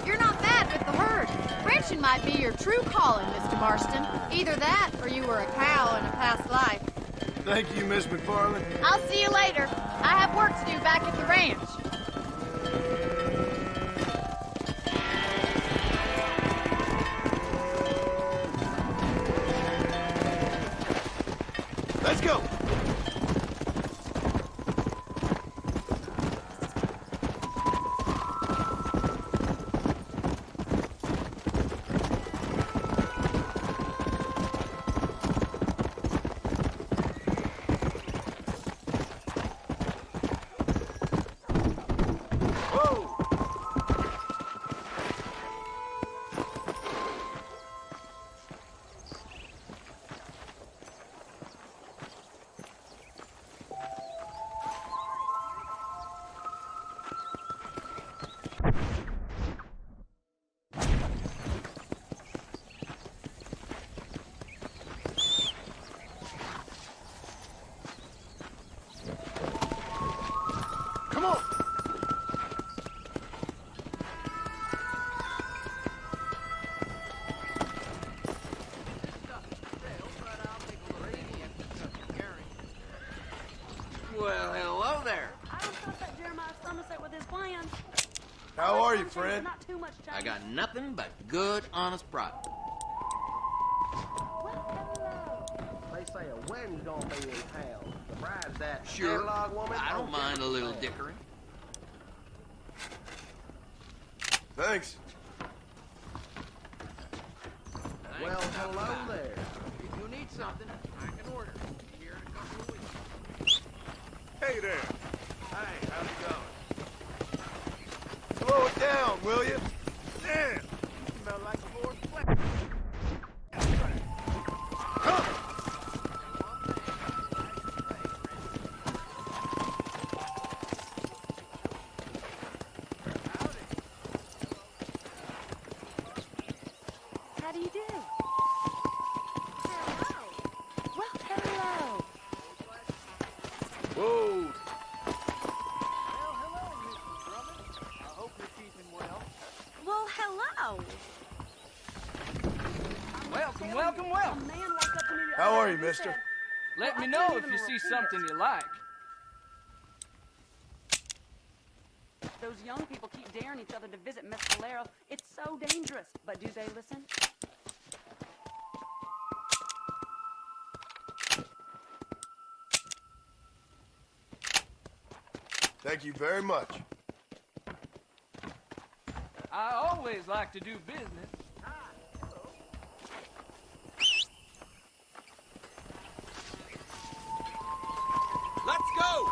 You're not bad with the herd. Ranching might be your true calling, Mr. Marston. Either that, or you were a cow in a past life. Thank you, Miss McFarland. I'll see you later. I have work to do back at the ranch. Let's go! Come on! Well, hello there. I don't trust that Jeremiah Somerset with his plans. How are you, Fred? Not too much change. I got nothing but good, honest product. They say a wedding's gonna be in town. The bride's that Sure. analog woman. I don't mind a little dickery. Thanks. Well, hello there. If you need something, I can order. Be here in a couple of weeks. Hey there. Hey, how's it going? Slow it down, will you? Damn. You smell like more flesh. How do you do? Hello. Well, hello. Whoa. Well, hello. Welcome, welcome, welcome. A man walked up to me the How other are day you, and mister? said, Let "Well, me I know can't if even you see repeat something it." you like. Those young people keep daring each other to visit Miss Valero. It's so dangerous. But do they listen? Thank you very much. I always like to do business. Let's go!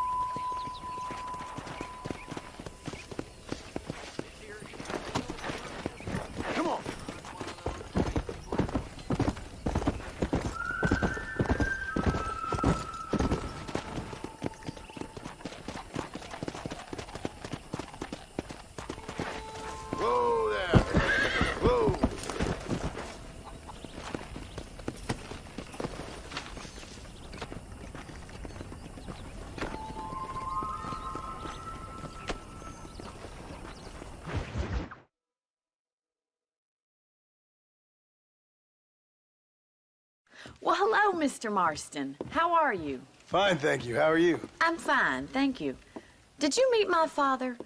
Whoa there. Whoa. Well, hello, Mr. Marston. How are you? Fine, thank you. How are you? I'm fine, thank you. Did you meet my father?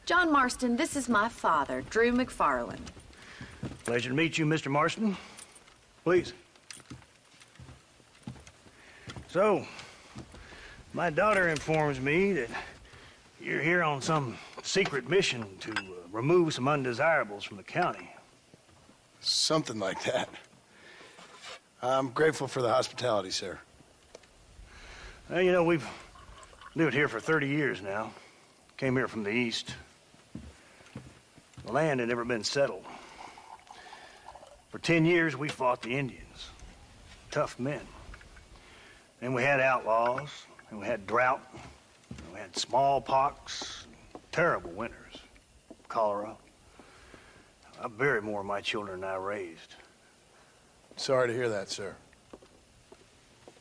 John Marston, this is my father, Drew McFarland. Pleasure to meet you, Mr. Marston. Please. So, my daughter informs me that you're here on some secret mission to remove some undesirables from the county. Something like that. I'm grateful for the hospitality, sir. Well, you know, we've lived here for 30 years now. Came here from the east. The land had never been settled. For 10 years, we fought the Indians. Tough men. Then we had outlaws, and we had drought, and we had smallpox, terrible winters, cholera. I buried more of my children than I raised. Sorry to hear that, sir.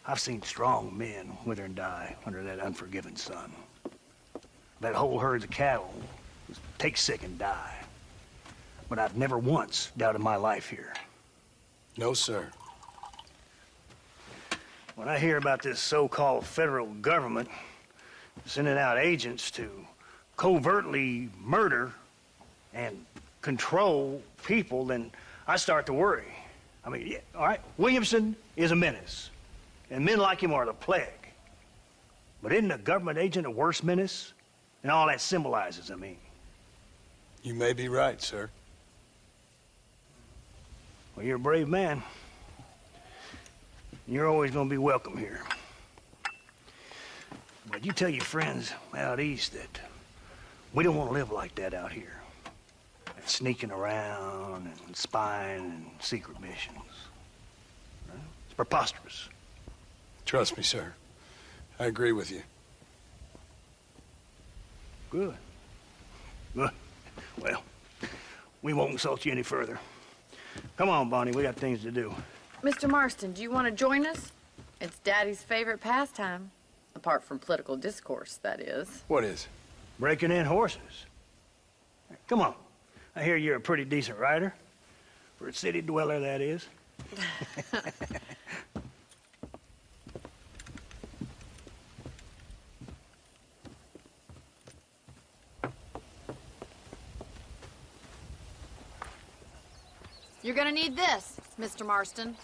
I've seen strong men wither and die under that unforgiving sun. That whole herds of cattle take sick and die. But I've never once doubted my life here. No, sir. When I hear about this so-called federal government sending out agents to covertly murder and control people, then I start to worry. I mean, yeah, all right, Williamson is a menace, and men like him are the plague. But isn't a government agent a worse menace? And all that symbolizes, I mean. You may be right, sir. Well, you're a brave man. You're always going to be welcome here. But you tell your friends out east that we don't want to live like that out here. Sneaking around and spying and secret missions. Right? It's preposterous. Trust me, sir. I agree with you. Good. Good. Well, we won't insult you any further. Come on, Bonnie, we got things to do. Mr. Marston, do you want to join us? It's Daddy's favorite pastime. Apart from political discourse, that is. What is? Breaking in horses. Come on. I hear you're a pretty decent rider. For a city dweller, that is. You're gonna need this, Mr. Marston.